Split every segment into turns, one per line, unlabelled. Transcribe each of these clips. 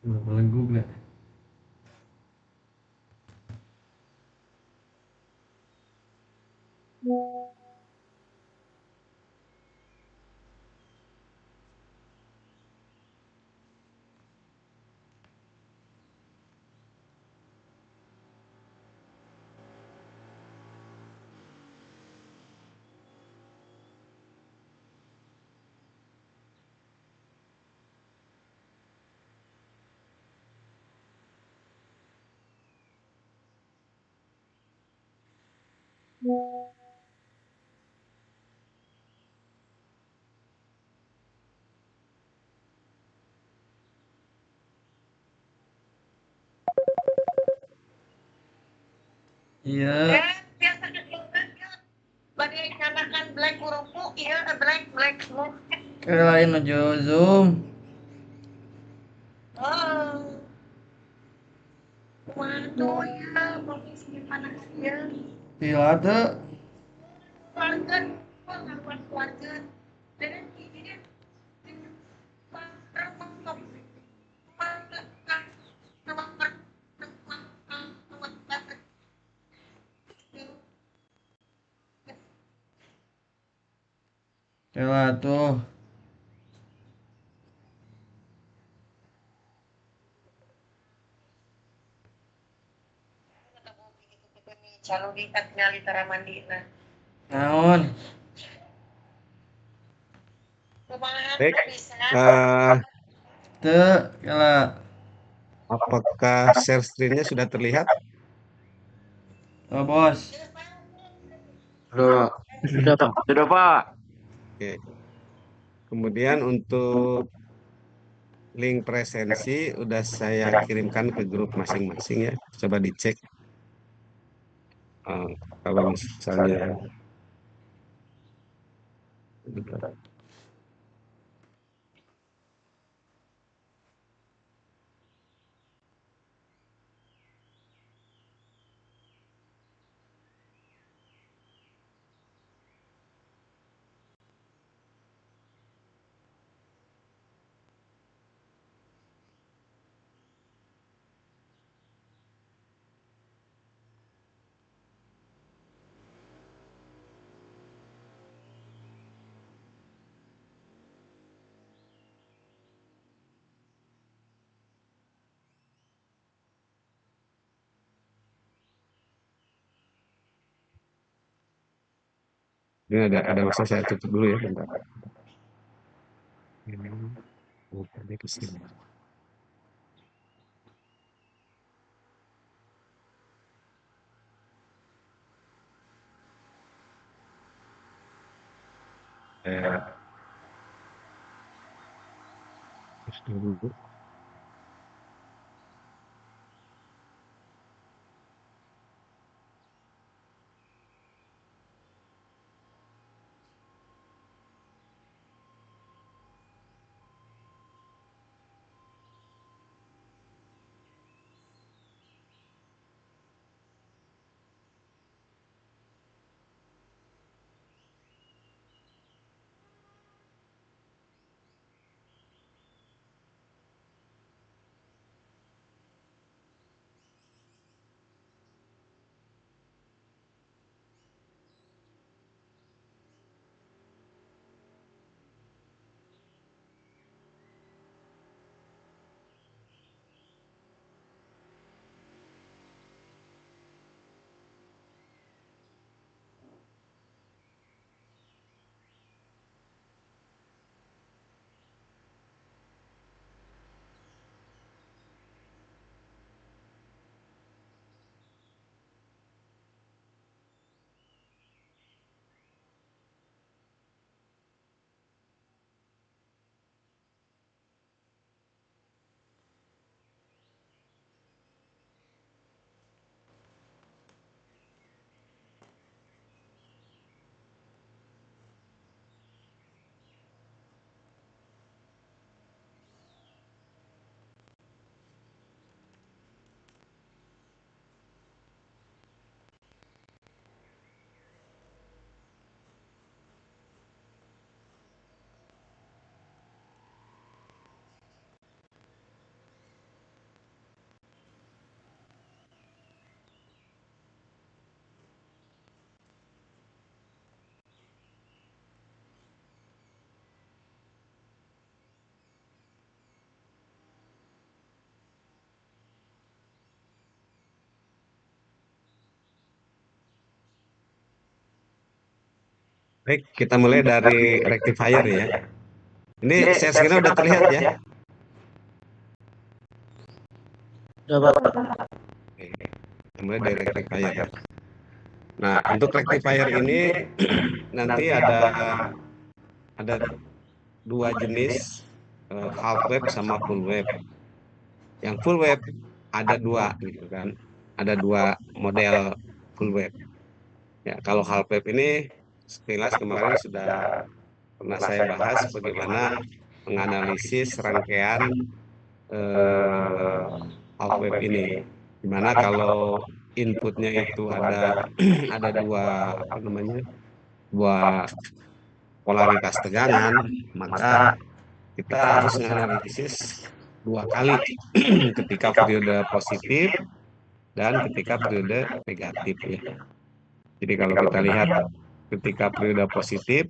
Melengkung nggak? Iya.
Biasa bagaikan black kurupu, iya black smoke.
Lain aja Zoom.
Oh, waduh ya, bagus panas ya.
Iya tuh.
Keluarga, ngaruh keluarga. Dan ini
Iya tuh.
calon di tinggal tara mandina.
Naon?
Kumaha
Baik,
bisa.
Tuh, kala.
apakah share screen-nya sudah terlihat?
Oh, bos.
Sudah, sudah Pak. Sudah Pak.
Oke. Kemudian untuk link presensi udah saya kirimkan ke grup masing-masing ya. Coba dicek. Eh, kalau misalnya ini ada masalah, saya tutup dulu ya bentar. Ini bukannya ke sini. Terus dulu. Baik, kita mulai dari rectifier ya. Ini share screen udah terlihat ya.
Udah, Pak.
Oke, kita mulai dari rectifier. Nah, untuk rectifier ini nanti ada dua jenis, half wave sama full wave. Yang full wave ada dua gitu kan. Ada dua model full wave. Ya, kalau half wave ini sekilas kemarin sudah pernah saya bahas bagaimana menganalisis rangkaian eh, half wave ini. Dimana kalau inputnya itu ada dua apa namanya dua polaritas tegangan, maka kita harus menganalisis dua kali ketika periode positif dan ketika periode negatif ya. Jadi kalau kita lihat ketika periode positif,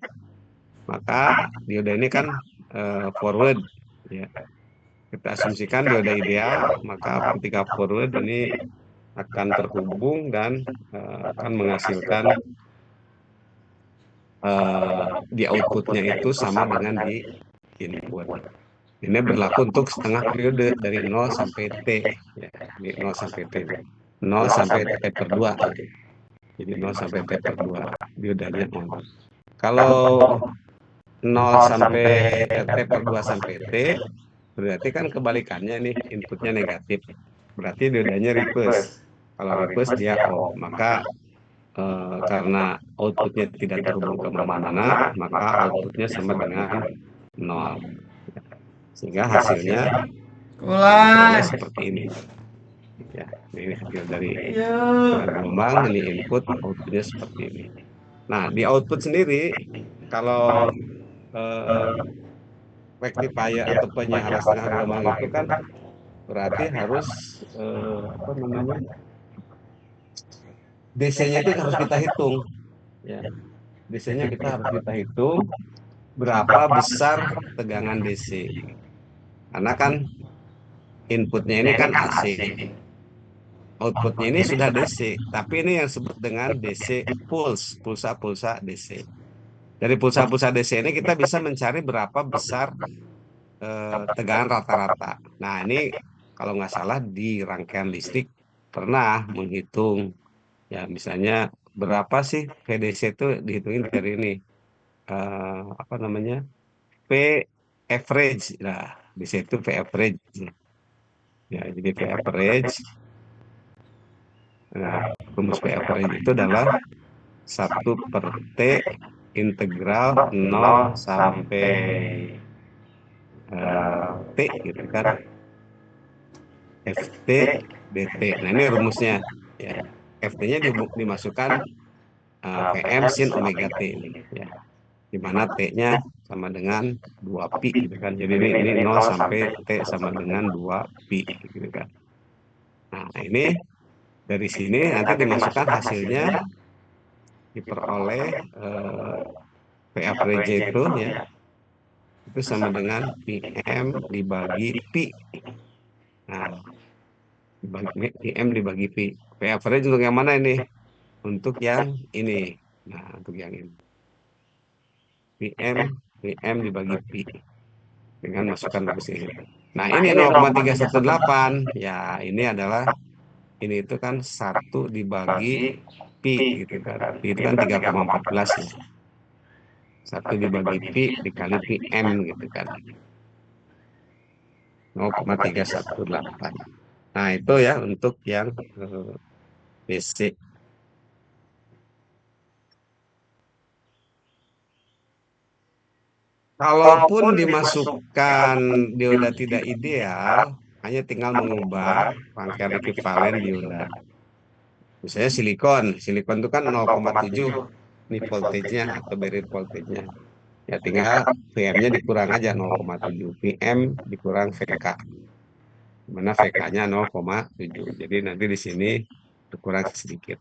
maka dioda ini kan forward ya. Kita asumsikan dioda ideal, maka ketika forward ini akan terhubung dan akan menghasilkan di outputnya itu sama dengan di input. Ini berlaku untuk setengah periode dari 0 sampai T ya, di 0 sampai T. 0 sampai T per 2. Jadi 0 sampai T per 2 diodanya on. Kalau 0 sampai T per 2 sampai T berarti kan kebalikannya nih, inputnya negatif. Berarti diodanya reverse. Kalau reverse dia off, maka karena outputnya tidak terhubung kemana-mana, maka outputnya sama dengan 0. Sehingga hasilnya
Kulai.
seperti ini. Ya, ini hasil dari
Yuk.
gelombang, ini input, outputnya seperti ini. Nah, di output sendiri, kalau rectifier atau penyiaran setengah gelombang itu kan berarti harus apa namanya DC-nya itu harus kita hitung ya. DC-nya kita harus kita hitung berapa besar tegangan DC, karena kan inputnya ini kan AC, outputnya ini sudah DC, tapi ini yang disebut dengan DC pulse, pulsa DC. Dari pulsa DC ini kita bisa mencari berapa besar tegangan rata-rata. Nah, ini kalau nggak salah di rangkaian listrik pernah menghitung ya, misalnya berapa sih VDC itu dihitungin dari ini apa namanya P average. Nah, di situ P average ya, jadi P average. Nah, rumus P average itu adalah 1 per T integral 0 sampai T gitu kan, FT DT. Nah, ini rumusnya ya. FT-nya dimasukkan Vm sin omega T ini ya. Di mana T-nya sama dengan 2 pi gitu kan. Jadi ini 0 sampai T sama dengan 2 pi gitu kan. Nah, ini dari sini nanti dimasukkan hasilnya, diperoleh P average itu ya. Itu sama dengan Pm dibagi pi. Nah, Pm dibagi pi. P average untuk yang mana ini? Untuk yang ini. Nah, untuk yang ini. Pm dibagi pi. Dengan masukkan rumus ini. Nah, ini 0,318. Ya, ini adalah, ini itu kan 1 dibagi pi gitu kan. Pi itu kan 3,14 ya. 1 dibagi pi dikali Pm gitu kan. 0,318. Nah, itu ya untuk yang basic. Kalaupun dimasukkan dioda tidak ideal, hanya tinggal mengubah rangkaian ekuivalen dioda. Misalnya silikon itu kan 0,7 nih voltage-nya atau barrier voltage-nya. Ya tinggal Vm-nya dikurang aja 0,7, Vm dikurang Vk. Mana Vk-nya 0,7. Jadi nanti di sini dikurang sedikit.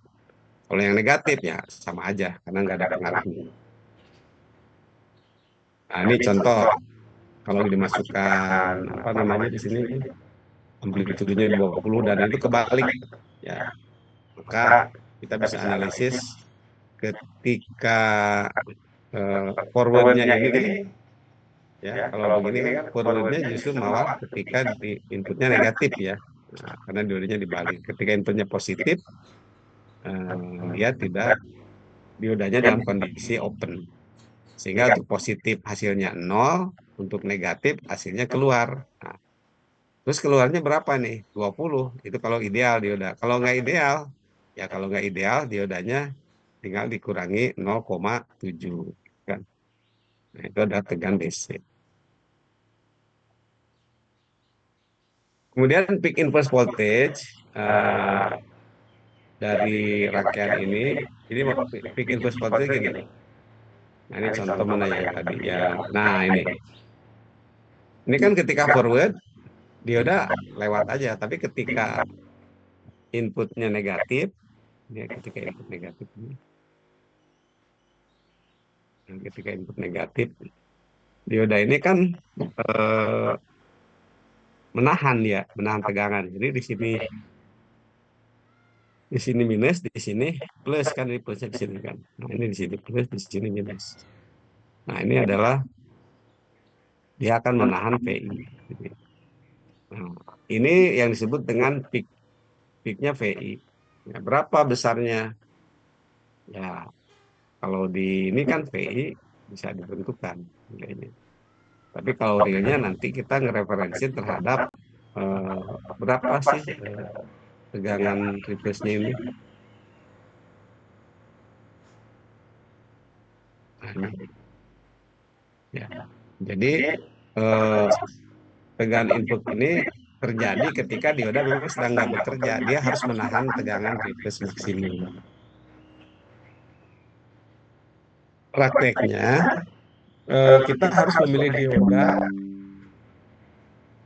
Kalau yang negatif ya sama aja karena nggak ada pengaruhnya. Nah, ini contoh kalau dimasukkan apa namanya di sini amplitudenya 20 dan itu kebalik ya. Maka kita bisa analisis ketika forwardnya ini ya, kalau begini kan forwardnya justru malah ketika di inputnya negatif ya. Nah, karena diodanya dibalik. Ketika inputnya positif, dia tidak diodanya dalam kondisi open. Sehingga untuk positif hasilnya 0, untuk negatif hasilnya keluar. Nah, terus keluarnya berapa nih? 20. Itu kalau ideal dioda. Kalau nggak ideal, ya kalau nggak ideal diodanya tinggal dikurangi 0,7 kan. Nah, itu adalah tegangan DC. Kemudian peak inverse voltage dari rangkaian ini peak inverse voltage gini. Nah, ini contoh mana yang tadi ya. Nah, ini kan ketika forward dioda lewat aja, tapi ketika inputnya negatif, ya ketika input negatif ini, ketika input negatif, dioda ini kan menahan tegangan. Jadi di sini minus, di sini plus kan, ini plusnya di sini kan. Nah, ini di sini plus, di sini minus. Nah, ini adalah dia akan menahan VI. Nah, ini yang disebut dengan peaknya VI. Ya, berapa besarnya? Ya, kalau di ini kan VI bisa ditentukan nilainya. Tapi kalau realnya nanti kita ngereferensi terhadap berapa sih tegangan reverse-nya ini. Nah, ini. Ya. Jadi tegangan input ini terjadi ketika dioda memang sedang nggak bekerja. Dia harus menahan tegangan reverse maksimum. Prakteknya kita harus memilih dioda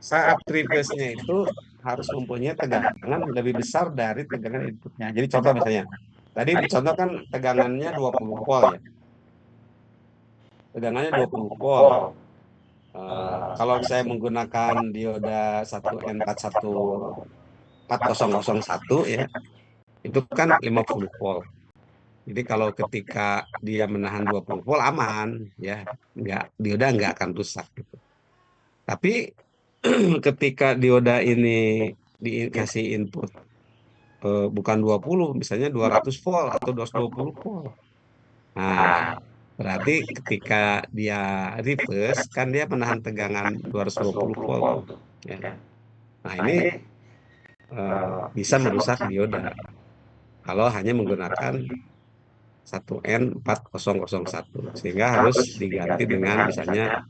saat reverse-nya itu harus mempunyai tegangan lebih besar dari tegangan inputnya. Jadi contoh misalnya, tadi contoh kan tegangannya 20 volt ya. Tegangannya 20 volt. Kalau saya menggunakan dioda 1N4001 ya, itu kan 50 volt. Jadi kalau ketika dia menahan 20 volt aman ya, dioda nggak akan rusak gitu. Tapi ketika dioda ini dikasih input bukan 20, misalnya 200 volt atau 220 volt. Nah, berarti ketika dia reverse kan dia menahan tegangan 220 volt. Ya. Nah, ini bisa merusak dioda kalau hanya menggunakan 1N4001, sehingga harus diganti dengan misalnya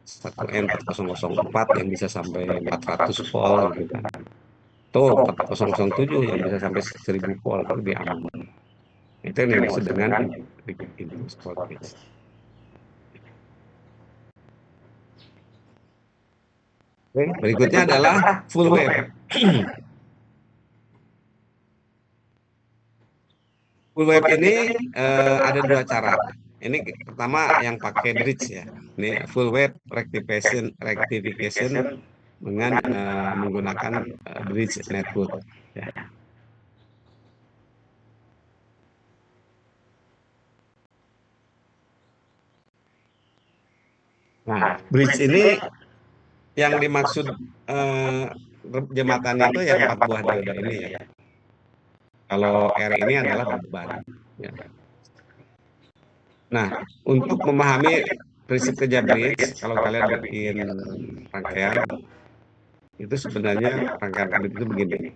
1N4004 yang bisa sampai 400 volt gitu kan. Atau 4007 yang bisa sampai 1000 volt, itu lebih aman. Itu yang dimaksud dengan input voltage. Oke, berikutnya adalah full wave. Full wave ini ada dua cara. Ini pertama yang pakai bridge ya. Ini full wave rectification dengan menggunakan bridge network. Ya. Nah, bridge ini yang dimaksud jembatan itu yang 4 buah dioda ini ya. Kalau R ini adalah beban. Ya. Nah, untuk memahami prinsip kerja bridge, kalau kalian bikin rangkaian, itu sebenarnya rangkaian bridge itu begini.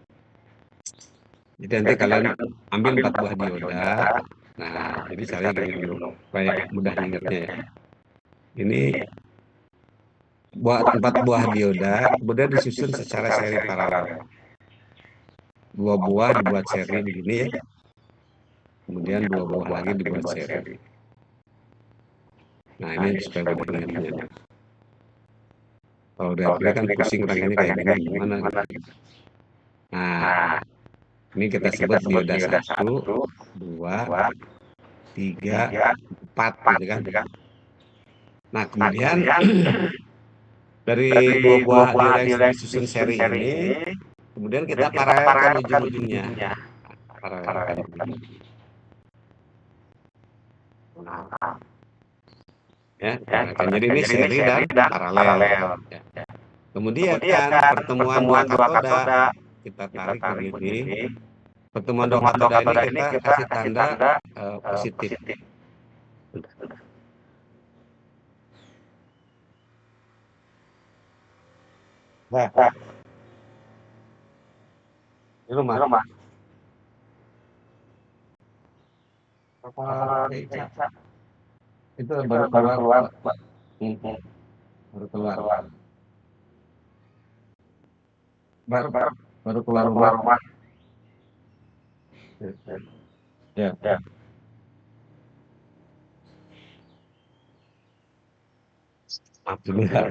Jadi nanti kalian ambil 4 buah dioda. Nah, jadi caranya gini dulu, supaya mudah diingatnya ya. Ini 4 buah dioda, kemudian disusun secara seri paralel. 2 buah dibuat seri begini ya. Kemudian 2 buah lagi dibuat seri. Nah, ini supaya mudah ingatnya. Kalau udah kan pusing rangkaiannya kayak gini gimana gitu. Nah, ini kita sebut dioda 1, 2, 3, 4 gitu kan. Nah, kemudian dari 2 buah dioda yang disusun seri ini, kemudian kita paralelkan ujung-ujungnya. Paralelkan ujung. ya. Jadi ini seri dan paralel. Ya. Kemudian pertemuan dua katoda kita tarik begini. Pertemuan dua katoda ini kita kasih tanda positif. Nah, ini rumah. Apa itu baru keluar. Baru keluar. Baru keluar rumah. Ya. Maaf dulu ya.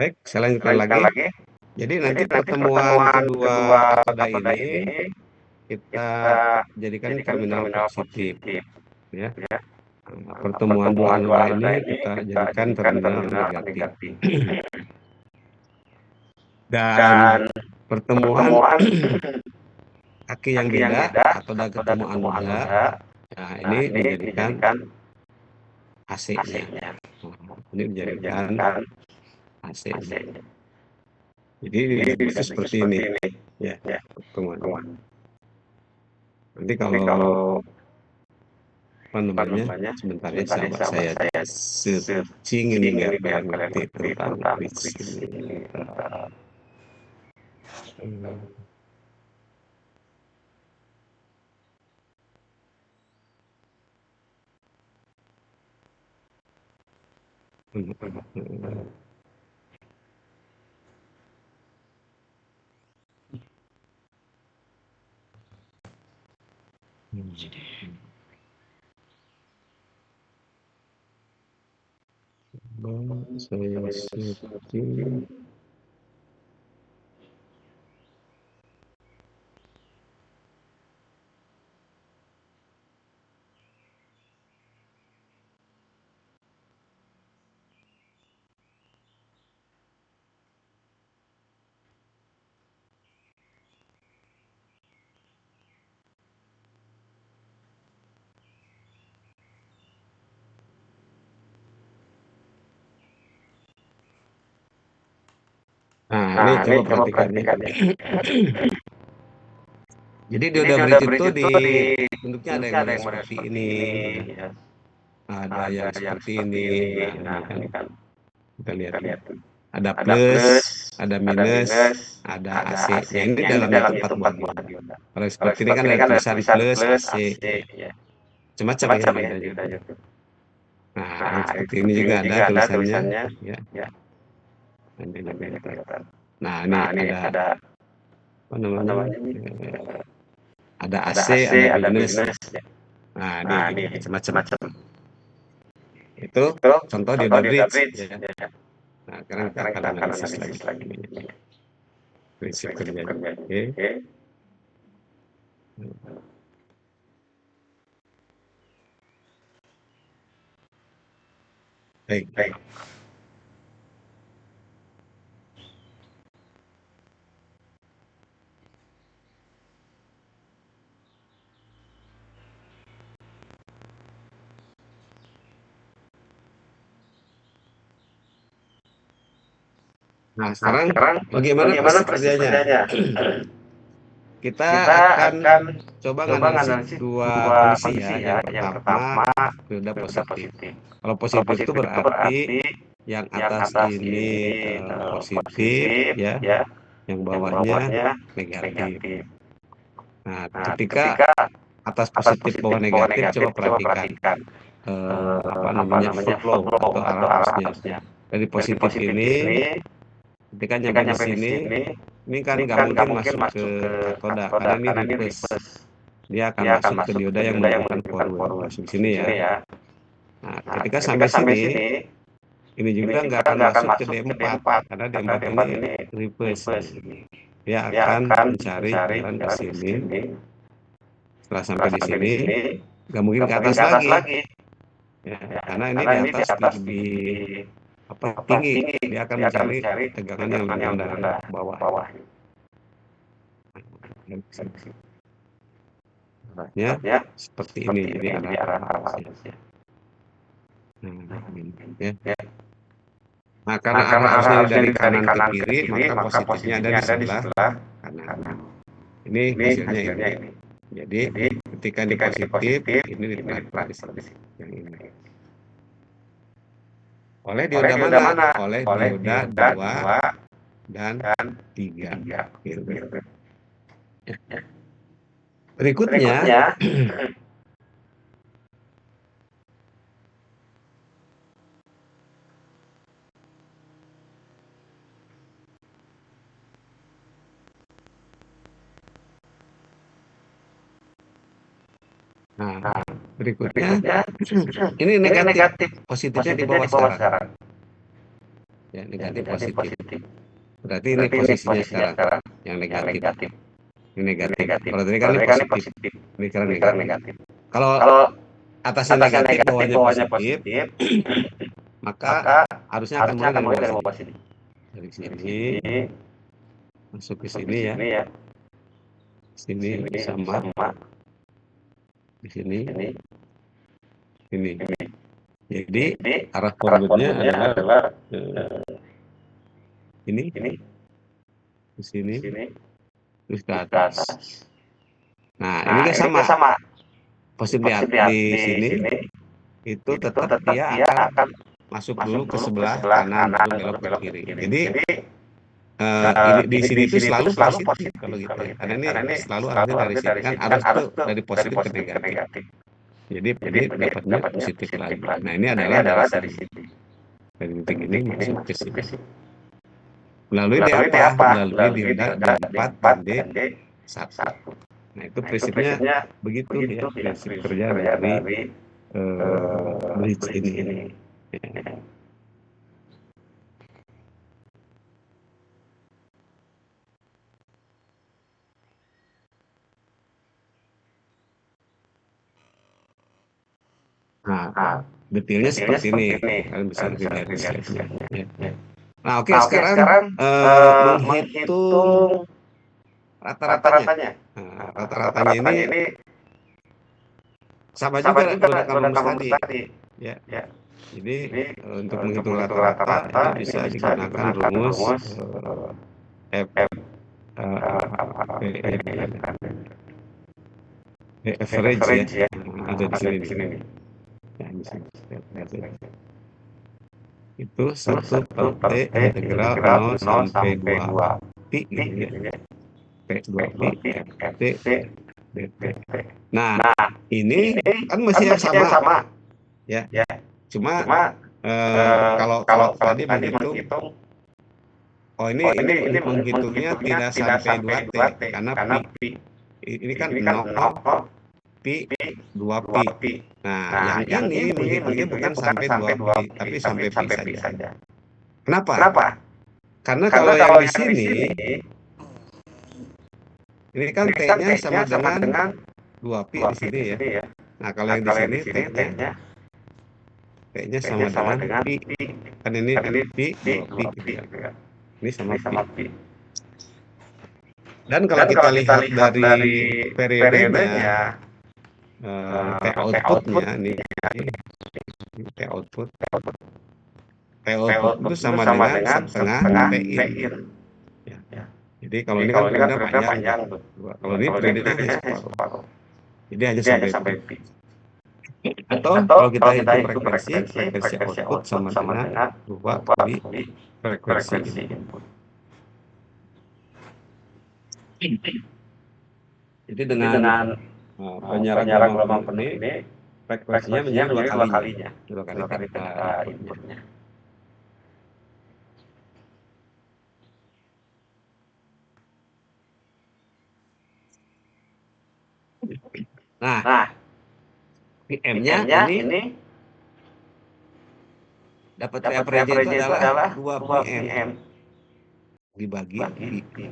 Baik, saya lanjutkan lagi. Jadi nanti pertemuan kedua katoda ini kita jadikan terminal positif, ya. Pertemuan dua anoda ini kita jadikan terminal negatif. Dan pertemuan kaki yang beda katoda ketemu anoda, nah ini dijadikan AC-nya. Ini dijadikan AC-nya. Jadi itu seperti ini, ya, pertemuan. Nanti kalau apa namanya, sebentar ya, saya searching ini biar kalian ngerti tentang bridge ini. Saya searching. Nah, ini coba perhatikan nih. Jadi di udah bridge itu bentuknya ada yang model seperti ini, ya. Ada yang seperti ini. Nah, ini kan kita lihat. Ada plus, ada minus, ada AC. Ya, ini dalamnya tempat buat dioda. Kalau seperti ini kan ada tulisan plus AC. Macam-macam ya adanya. Nah, seperti ini juga ada tulisannya. Ya. Nah, ini ada apa namanya, ada AC, ada minus. Nah, ini macam-macam. Itu contoh di bridge. Ya. Nah, sekarang kita akan analisis lagi. Prinsip kerjanya. Oke. Baik. Nah, sekarang bagaimana prinsip kerjanya? Kita akan coba menganalisis dua kondisi ya. Yang pertama, periode positif. Kalau positif itu berarti yang atas ini positif ya, yang bawahnya negatif. Nah, ketika atas positif bawah negatif, coba perhatikan apa namanya flow atau arah arusnya. Dari positif ini, ketika nyampe di sini, ini kan nggak mungkin masuk ke katoda karena ini reverse. Dia akan masuk ke dioda yang menunjukkan forward. Masuk sini ya. Nah, ketika sampai sini, ini juga nggak akan masuk ke D4 karena D4 ini reverse. Dia akan mencari jalan ke sini. Setelah sampai di sini, nggak mungkin ke atas lagi. Ya, karena ini di atas lebih tinggi. Dia akan mencari tegangan yang lebih rendah bawah. Ya, seperti ini. Jadi arah arusnya. Nah, karena arah arusnya dari kanan ke kiri, maka positifnya ada di sebelah kanan. Ini hasilnya ini. Jadi ketika di positif, ini ditekan di sini. Yang ini. Oleh dioda mana? Oleh dioda 2 dan 3. Gitu. Berikutnya, ini negatif, positifnya di bawah sekarang. Ya, negatif positif. Berarti ini posisinya sekarang yang negatif. Ini negatif. Kalau tadi kan ini positif. Ini sekarang negatif. Kalau atasnya negatif, bawahnya positif, maka harusnya akan mulai dari bawah sini. Dari sini masuk ke sini ya. Sini sama di sini. Ini. Jadi arah forwardnya adalah ini di sini terus ke atas. Nah, ini kan sama. Positif di sini itu tetap dia akan masuk dulu ke sebelah kanan lalu belok ke kiri. Jadi di sini itu selalu positif kalau gitu. Karena ini selalu arahnya dari sini kan arus itu dari positif ke negatif. Jadi dapatnya positif lagi. Nah, ini adalah dari sini. Dari titik ini masuk ke sini. Melalui apa? Melalui dioda D4 dan D1. Nah, itu prinsipnya begitu ya, prinsip kerja dari bridge ini. Nah, detailnya seperti ini. Kalian bisa lebih dari slide-nya. Ya. Nah, oke, sekarang menghitung rata-ratanya. Nah, rata-ratanya ini sama juga dengan rumus tadi. Ya. Jadi untuk menghitung rata-rata ini bisa digunakan rumus average ya. Ada di sini. Ya, itu 1 per T integral 0 sampai 2 pi gitu ya. P2 pi T dp. Nah, ini kan masih yang sama. Ya. Cuma kalau tadi menghitung Oh, ini menghitungnya tidak sampai 2T karena pi ini kan 0 pi 2 pi. Nah, yang ini menghitungnya bukan sampai 2 pi, tapi sampai pi saja. Kenapa? Karena kalau yang di sini ini kan T-nya sama dengan 2 pi di sini ya. Nah, kalau yang di sini T-nya sama dengan pi. Kan ini pi 2 pi gitu kan. Ini sama pi. Dan kalau kita lihat dari periodenya, T outputnya ini T output itu sama dengan setengah T in. Ya. Jadi kalau ini kan periodenya panjang. Kalau ini periodenya hanya separuh. Jadi hanya sampai pi. Atau kalau kita hitung frekuensi output sama dengan 2 kali frekuensi input. Jadi dengan penyiaran gelombang penuh ini frekuensinya menjadi 2 kalinya. 2 kali kata inputnya. Nah, PM-nya ini dapat average itu adalah 2 PM dibagi pi.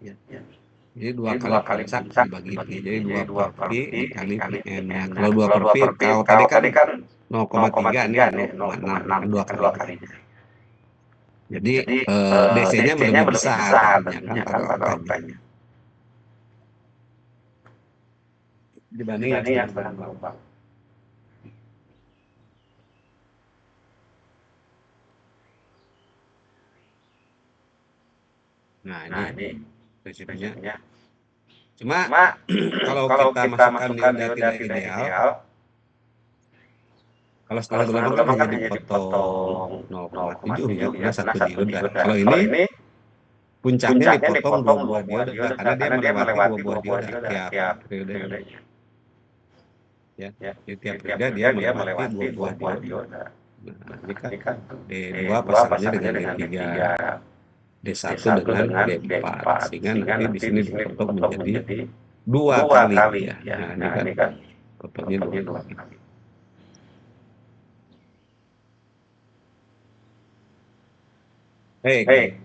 Ya. Jadi 2 kali sak dibagi pi. Jadi 2 per pi dikali PM. Nah, kalau 2 per pi, kalau tadi kan 0,3 ini 0,6, 2 kali. Jadi DC-nya lebih besar kan angkanya. Dibanding yang sedang gelombang. Nah, ini prinsipnya. Cuma kalau kita masukkan dioda tidak ideal, kalau setengah gelombang kan hanya dipotong 0,7 ya, karena 1 dioda. Kalau ini puncaknya dipotong 2 buah dioda, karena dia melewati 2 buah dioda tiap periodenya. Ya, di tiap periode dia melewati 2 buah dioda. Nah, ini kan D2 pasangannya dengan D3. D1 dengan D4, sehingga nanti di sini dipotong menjadi 2 kali ya. Nah, ini kan potongnya 2 kali. Baik.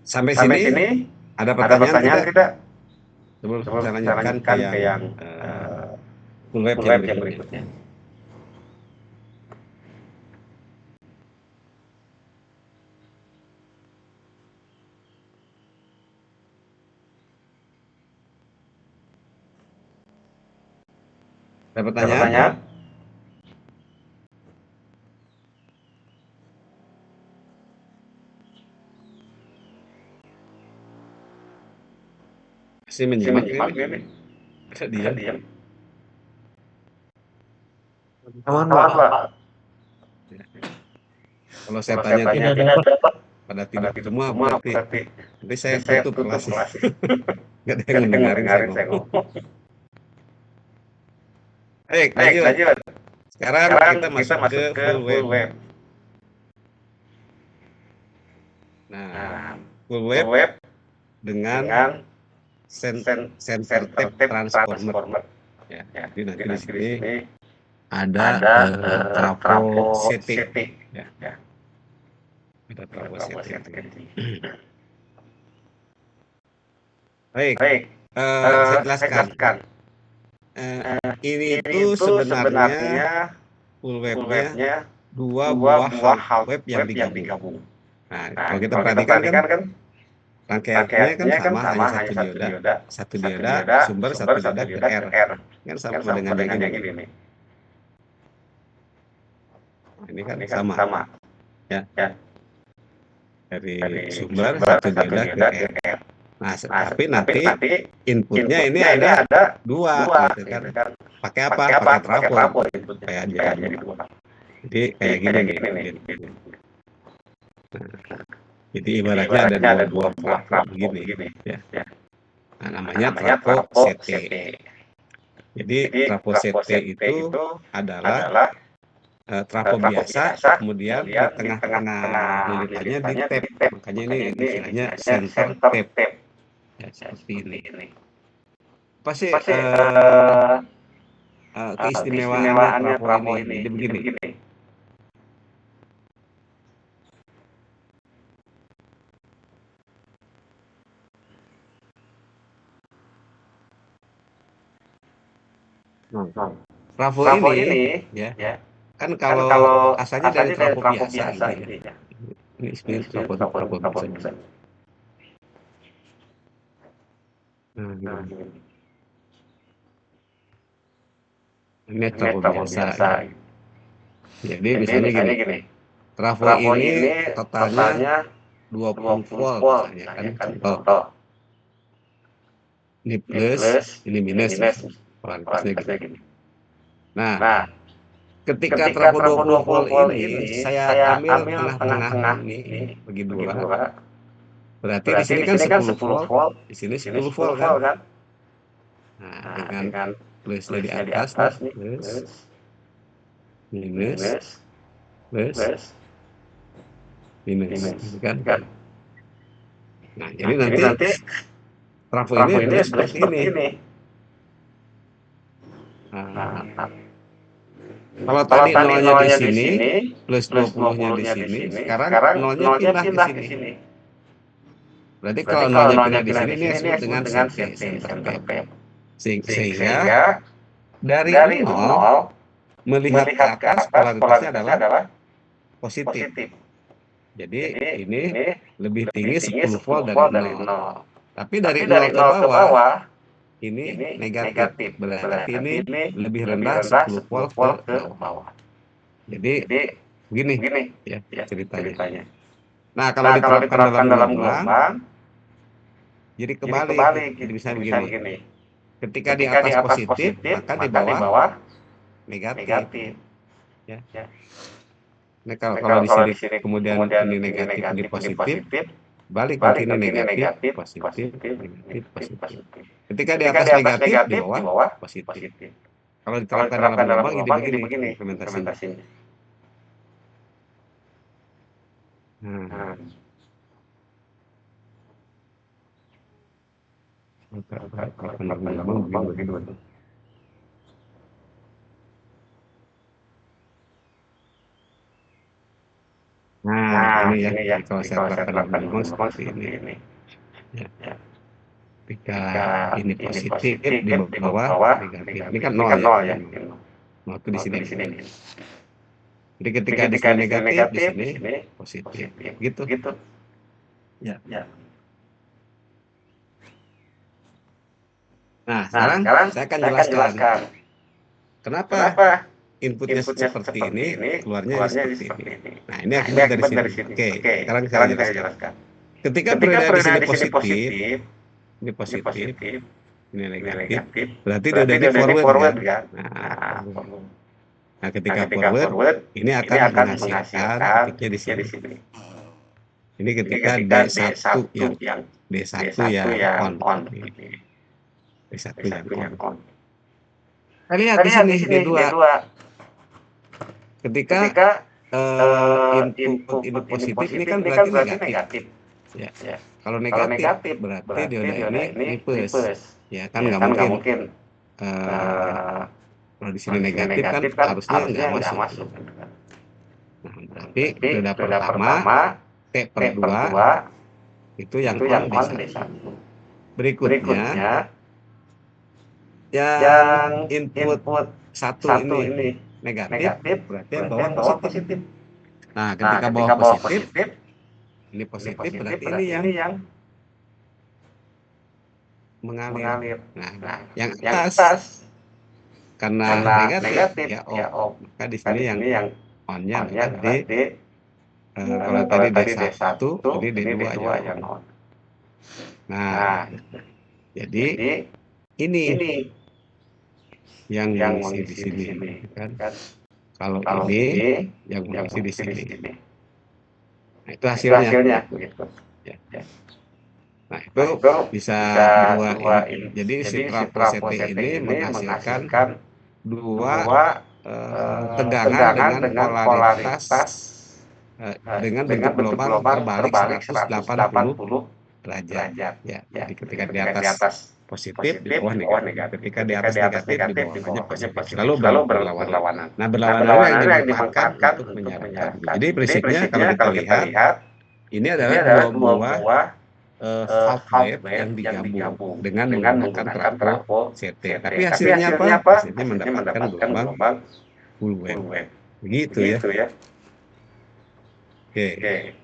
Sampai sini ada pertanyaan tidak? Sebelum saya lanjutkan ke yang full web yang berikutnya. Ada pertanyaan? Masih menyimak ini? Bisa diam.
Aman, Pak.
Kalau saya tanya pada tidak semua berarti nanti saya tutup kelas. Nggak ada yang dengerin saya ngomong. Baik, lanjut. Sekarang kita masuk ke full web. Nah, full web dengan center tape transformer. Ya, jadi nanti di sini ada trafo CT. Ya. Ada trafo CT. Baik, saya jelaskan. Ini itu sebenarnya full webnya 2 buah half web yang digabung. Nah, kalau kita perhatikan kan rangkaiannya kan sama, hanya satu dioda sumber, satu dioda ke R. Kan sama dengan yang ini. Ini kan sama. Ya. Dari sumber satu dioda ke R. Nah, tapi nanti inputnya ini ada 2 gitu kan. Pakai apa? Pakai trafo. Kayak dia 2. Jadi kayak gini nih. Jadi ibaratnya ada 2 trafo begini ya. Nah, namanya trafo CT. Jadi trafo CT itu adalah trafo biasa, kemudian di tengah-tengah lilitannya di tap, makanya ini istilahnya center tap, ya seperti ini. Apa sih keistimewaannya trafo ini? Jadi begini. Trafo ini, ya, kan kalau asalnya dari trafo biasa gitu ya. Ini sebenarnya trafo biasa. Nah, gitu. Ini trafo biasa. Jadi misalnya gini, trafo ini totalnya 20 volt misalnya kan, contoh. Ini plus, ini minus, plusnya gitu. Nah, ketika trafo 20 volt ini saya ambil tengah-tengah ini bagi dua. Berarti di sini kan 10 volt, di sini 10 volt kan. Nah, dengan plusnya di atas nih, plus, minus, plus, minus, gitu kan. Nah, jadi nanti trafo ini adalah seperti ini. Nah, kalau tadi nolnya di sini, plus 20-nya di sini, sekarang nolnya pindah ke sini. Berarti kalau nolnya pindah di sini, ini disebut dengan center tap. Sehingga dari 0 melihat ke atas polaritasnya adalah positif. Jadi ini lebih tinggi 10 volt dari 0. Tapi dari 0 ke bawah ini negatif. Berarti ini lebih rendah 10 volt ke bawah. Jadi begini ya ceritanya. Nah, kalau diterapkan dalam gelombang jadi kebalik. Jadi bisa begini. Ketika di atas positif, maka di bawah negatif. Ya. Nah, kalau di sini kemudian ini negatif, ini positif, balik nanti ini negatif, positif, negatif, positif. Ketika di atas negatif, di bawah positif. Kalau diterapkan dalam gelombang, ini begini implementasinya. Nah, diterapkan dalam gelombang begini. Nah, ini ya, kalau saya terapkan dalam gelombang seperti ini. Ya. Ketika ini positif, di bawah negatif. Ini kan 0 ya. 0 itu di sini. Jadi ketika di sini negatif, di sini positif. Gitu. Ya. Nah, sekarang saya akan jelaskan kenapa inputnya seperti ini, keluarnya seperti ini. Nah, ini akibat dari sini. Oke, sekarang saya jelaskan. Ketika berada di sini positif, ini negatif, berarti dia udah di forward kan? Nah, ketika forward, ini akan menghasilkan titiknya di sini. Ini ketika D1 yang on. D1 yang on. Kita lihat di sini D2. Ketika input ini positif, ini kan berarti negatif. Ya. Kalau negatif berarti dioda ini plus. Ya kan nggak mungkin. Kalau di sini negatif kan harusnya nggak masuk. Nah, berarti dioda pertama T/2 itu yang on D1. Berikutnya yang input 1 ini negatif berarti yang bawah positif. Nah, ketika bawah positif, ini positif berarti ini yang mengalir. Nah, yang atas karena negatif ya off. Maka di sini yang on-nya adalah kalau tadi D1, ini D2 yang on. Nah, jadi ini yang mengisi di sini kan. Kalau ini yang mengisi di sini. Nah, itu hasilnya. Ya. Nah, itu bisa dua ini. Jadi si trafo CT ini menghasilkan dua tegangan dengan polaritas dengan bentuk gelombang terbalik 180 derajat. Ya, jadi ketika di atas positif, di bawah negatif. Ketika di atas negatif, di bawahnya positif. Selalu berlawanan. Nah, berlawanan yang dimanfaatkan untuk menyarankan. Jadi prinsipnya kalau kita lihat, ini adalah dua buah half wave yang digabung dengan menggunakan trafo CT. Tapi hasilnya apa? Hasilnya mendapatkan gelombang full wave. Begitu ya. Oke.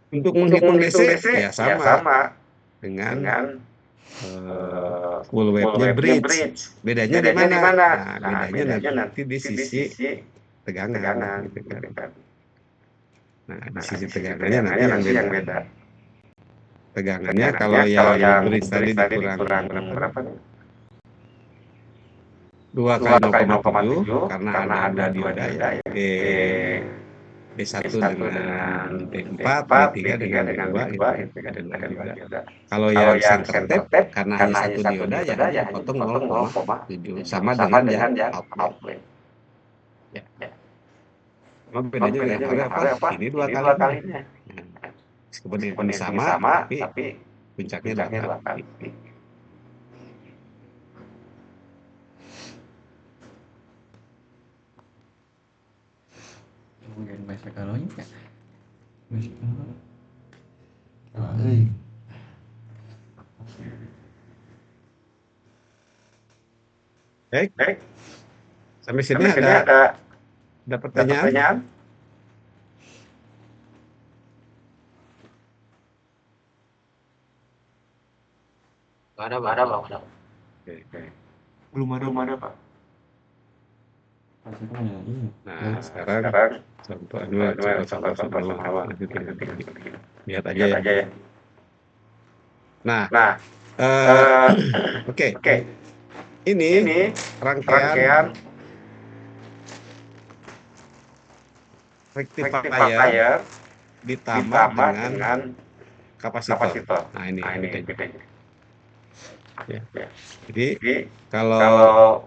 Untuk menghitung DC ya sama dengan full wave-nya bridge. Bedanya di mana? Nah, bedanya nanti di sisi tegangan gitu kan. Nah, di sisi tegangannya nanti yang beda. Tegangannya kalau yang bridge tadi dikurang berapa? 2 kali 0,7 karena ada dioda ya. B1 dengan B4, B3 dengan B2 gitu ada 2 dioda. Kalau yang center tape karena hanya 1 dioda ya dipotong 0,7 sama dengan yang half wave. Ya. Cuma bedanya apa? Ini 2 kalinya. Meskipun ini sama tapi puncaknya 2 kali.
Kemudian bahasa kalonya ya. Bahasa kalo.
Baik. Sampai sini ada pertanyaan?
Ada, Bang.
Oke.
Belum ada, Pak.
Nah, sekarang contoh lihat aja ya. Nah, oke. Ini rangkaian rectifier ditambah dengan kapasitor. Nah, ini bedanya. Ya. Jadi kalau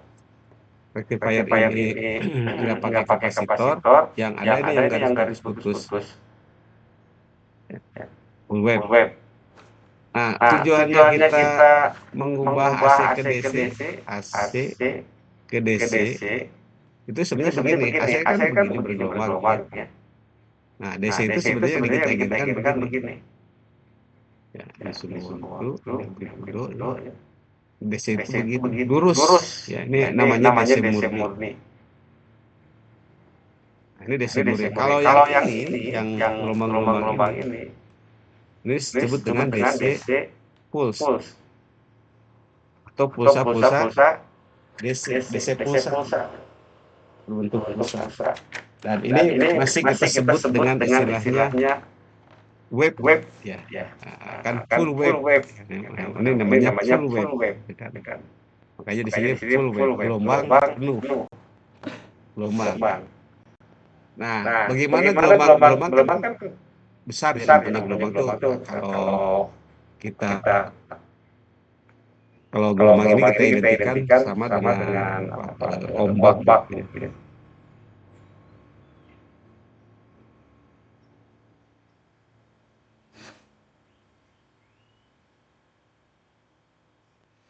rectifier ini nggak pakai kapasitor, yang ada ini yang garis putus. Full wave. Nah, tujuannya kita mengubah AC ke DC itu sebenarnya begini. AC kan begini bergelombang ya. Nah, DC itu sebenarnya yang kita inginkan begini. Ya, ini semua itu DC itu begitu lurus. Ya, ini namanya DC murni. Nah, ini DC murni. Kalau yang ini, yang gelombang ini disebut dengan DC pulse atau pulsa DC pulsa berbentuk pulsa. Dan ini masih kita sebut dengan istilahnya wave ya. Kan full wave. Ini namanya full wave. Makanya di sini full wave, gelombang penuh. Gelombang. Nah, bagaimana gelombang kan besar ya namanya gelombang itu. Kalau gelombang ini kita identikan sama dengan ombak gitu.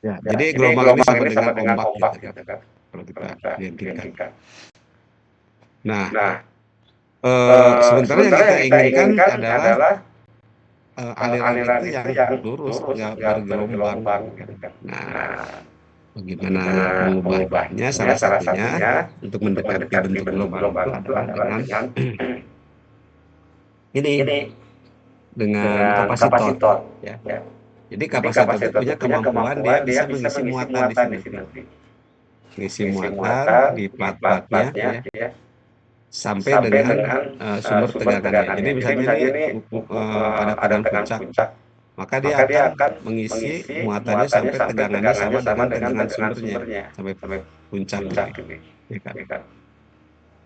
Ya, jadi gelombang ini sama dengan ombak gitu kan. Kalau kita identikan. Nah, sementara yang kita inginkan adalah aliran itu yang lurus, nggak bergelombang. Nah, bagaimana mengubahnya? Salah satunya untuk mendekati bentuk gelombang itu adalah dengan ini dengan kapasitor. Ya. Jadi kapasitor itu punya kemampuan dia bisa mengisi muatan di sini. Mengisi muatan di plat-platnya ya. Sampai dengan sumber tegangannya. Jadi misalnya ini pada tegangan puncak, maka dia akan mengisi muatannya sampai tegangannya sama dengan tegangan sumbernya sampai puncak ini.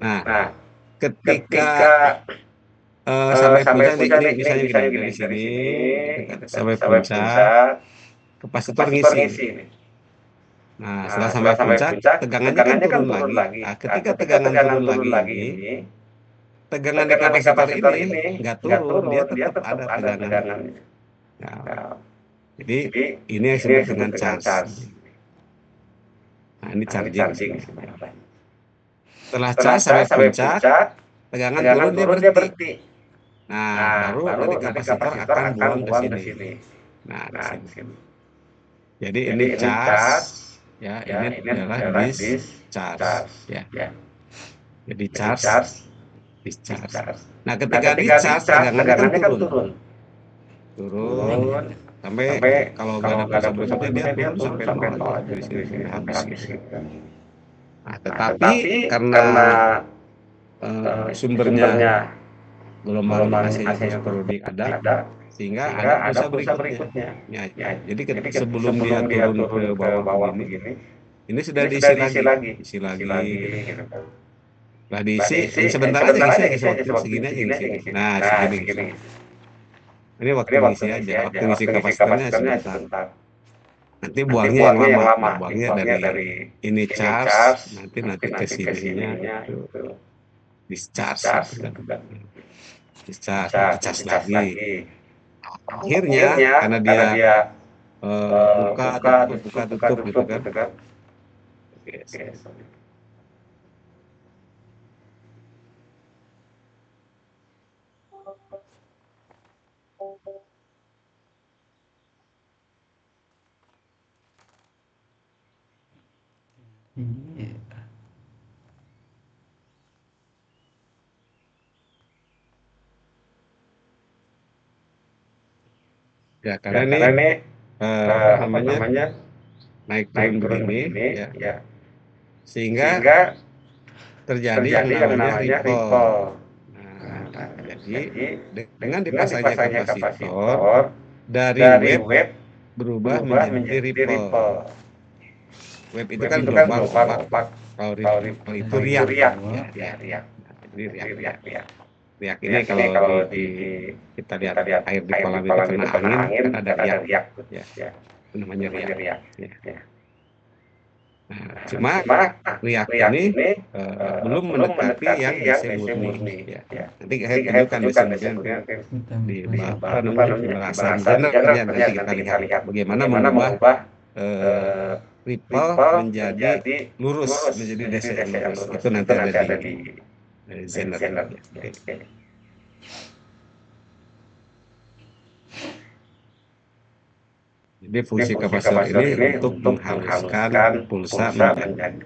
Nah, ketika sampai puncak ini misalnya kita dari sini sampai puncak, kapasitor ngisi. Nah, setelah sampai puncak, tegangannya kan turun lagi. Nah, ketika tegangan turun lagi ini, tegangan di kapasitor ini nggak turun, dia tetap ada tegangannya. Nah, jadi ini yang disebut dengan charge. Nah, ini charging. Setelah charge sampai puncak, tegangan turun dia berhenti. Nah, baru dari kapasitor akan buang ke sini. Nah, di sini. Jadi ini charge. Ya, ini adalah discharge, ya. Jadi charge, discharge. Nah, ketika discharge tegangannya kan turun. Sampai kalau nggak ada pressure berikutnya dia turun sampai nol aja. Di sini habis. Nah, tetapi karena sumbernya gelombang AC periodik ada, sehingga ada pulsa berikutnya. Ya, jadi sebelum dia turun ke bawah begini, ini sudah diisi lagi. Lah diisi, sebentar aja ngisi waktu segini aja ngisi. Nah, segini. Ini waktu ngisi aja, waktu ngisi kapasitornya sebentar. Nanti buangnya yang lama, buangnya dari ini charge, nanti ke sininya discharge lagi. Akhirnya karena dia buka tutup gitu kan.
Iya.
Ya, karena ini apa namanya naik turun begini, ya. Sehingga terjadi yang namanya ripple. Nah, jadi dengan dipasangnya kapasitor dari wave berubah menjadi ripple. Wave itu kan gelombang ombak. Kalau ripple itu riak. Ya. Jadi riak. Riak ini kalau kita lihat air di kolam itu kena angin kan ada riak. Ya. Itu namanya riak. Ya. Nah, cuma riak ini belum mendekati yang DC murni. Ya. Nanti saya tunjukkan DC murni di pembahasan generalnya nanti kita lihat bagaimana mengubah ripple menjadi lurus, menjadi DC yang lurus. Itu nanti ada di Zener. Jadi fungsi kapasitor ini untuk menghaluskan pulsa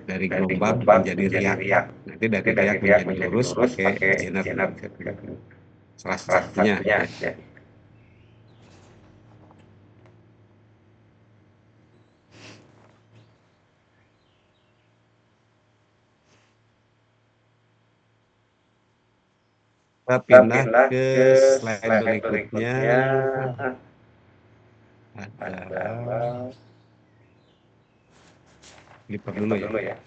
dari gelombang menjadi riak. Nanti dari riak menjadi lurus pakai Zener. Salah satunya. Kita pindah ke slide berikutnya. Adalah clipper dulu ya.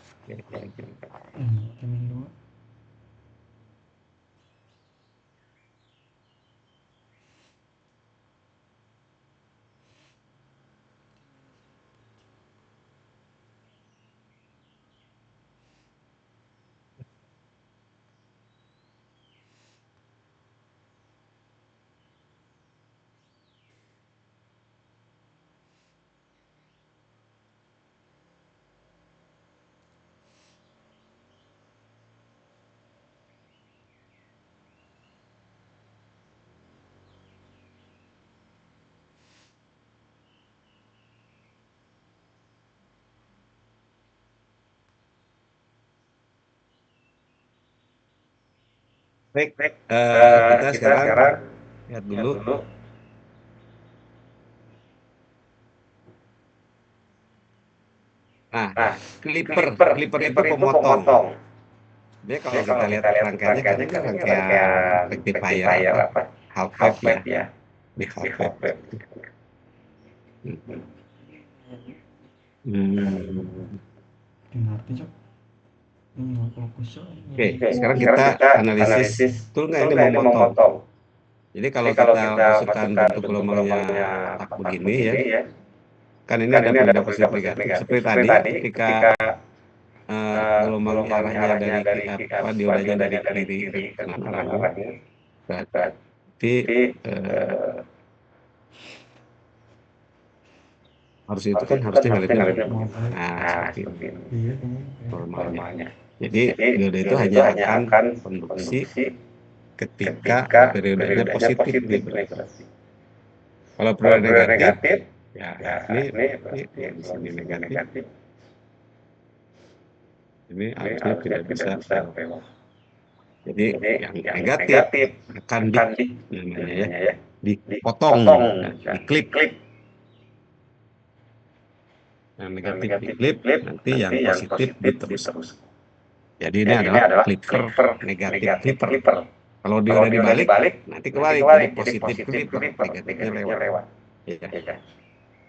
Baik, kita sekarang lihat dulu. Nah, clipper itu pemotong. Jadi kalau kita lihat rangkaiannya kan ini rangkaian rectifier half wave ya. Di half wave. Oke, sekarang kita analisis betul nggak ini memotong. Jadi kalau kita masukkan bentuk gelombangnya tak begini ya, kan ini ada pindah positif negatif. Seperti tadi ketika gelombang arahnya dari diodanya dari kiri ke kanan arahnya, berarti harus itu kan harusnya ngalirnya seperti ini
Iya kayaknya.
normalnya. Jadi dioda itu hanya akan konduksi ketika periodenya positif nih berarti. Kalau periode negatif, ya ini di sini negatif. Ini arusnya tidak bisa lewat. Jadi yang negatif akan namanya ya dipotong, diklip. Yang negatif diklip, nanti yang positif diteruskan. Jadi ini adalah clipper negatif clipper. Kalau dia udah dibalik, nanti kebalik jadi positif clipper, negatifnya lewat. Ya.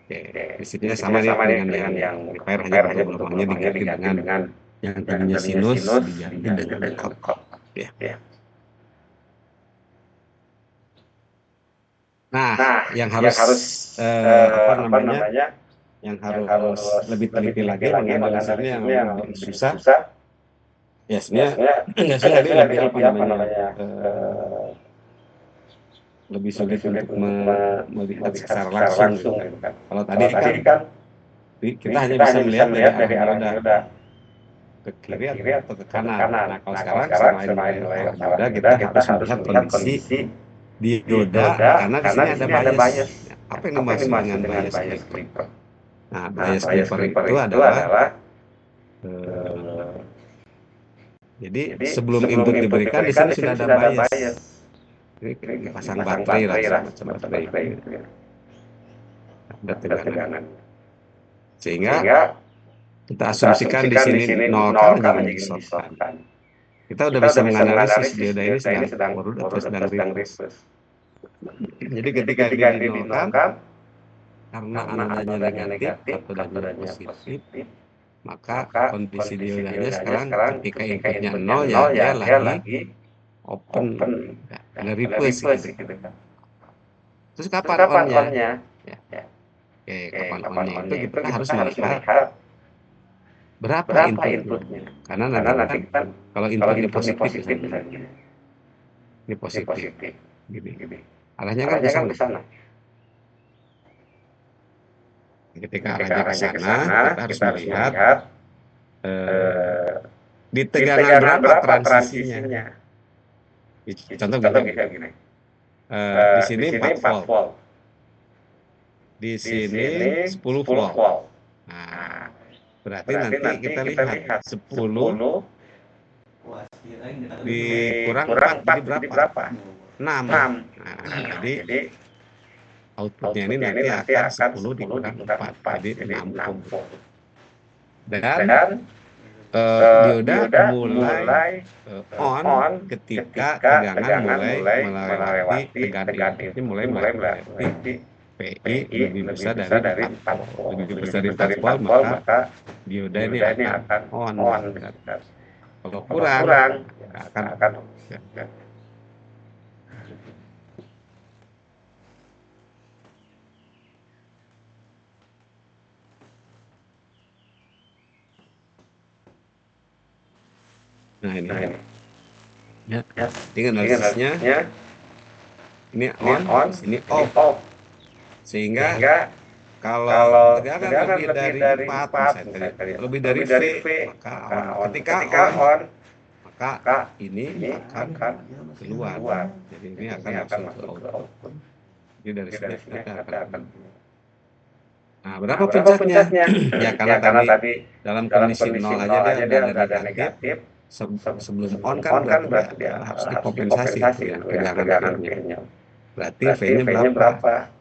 Oke, prinsipnya sama nih dengan yang amplifier, hanya gelombangnya diganti dengan yang tadinya sinus diganti dengan out. Ya. Nah, yang harus apa namanya? Yang harus lebih teliti lagi menganalisisnya yang lebih susah. Ya sebenarnya nggak sih tadi lebih apa namanya lebih sulit untuk melihat secara langsung. Kalau tadi kan kita hanya bisa melihat dari arah dioda ke kiri atau ke kanan. Nah kalau sekarang selain arah dioda kita harus melihat kondisi dioda karena di sini ada bias. Apa yang dimaksud dengan bias clipper? Nah bias clipper itu adalah jadi sebelum input diberikan di sini sudah ada bias. Ini pasang baterai lah, semacam baterai. Ada tegangan. Sehingga kita asumsikan di sini 0 kan jangan disotkan. Kita udah bisa menganalisis dioda ini sedang overload atau sedang reverse. Jadi ketika ini dinolkan karena anodanya negatif atau dadanya positif, maka kondisi diodanya sekarang ketika inputnya 0 ya dia lagi open, ada reverse gitu kan. Terus kapan on-nya? Ya. Oke, kapan on-nya itu kita harus melihat berapa inputnya. Karena nanti kan kalau inputnya positif misalnya. Ini positif. Gini. Arahnya kan ke sana. Ketika arahnya ke sana, kita harus melihat di tegangan berapa transisinya. Contoh gini. Di sini 4 volt. Di sini 10 volt. Nah, berarti nanti kita lihat 10 dikurang 4 jadi berapa? 6. Nah, jadi outputnya ini nanti akan 10 dikurang 4, jadi 6 volt. Dan dioda mulai on ketika tegangan mulai melewati tegangan ini mulai melewati PI lebih besar dari 4 volt. Lebih besar dari 4 volt maka dioda ini akan on. Kalau kurang akan Nah ini ya. Dengan analisisnya ini on, ini off. Sehingga kalau tegangan lebih dari 4 misalnya lebih dari V maka on. Ketika on maka ini akan keluar. Jadi ini akan masuk ke output. Jadi dari sini kita akan. Nah, berapa puncaknya? Ya karena tadi dalam kondisi 0 aja dia ada negatif. Sebelum on kan berarti dia harus dikompensasi itu ya tegangan akhirnya. Berarti V-nya berapa?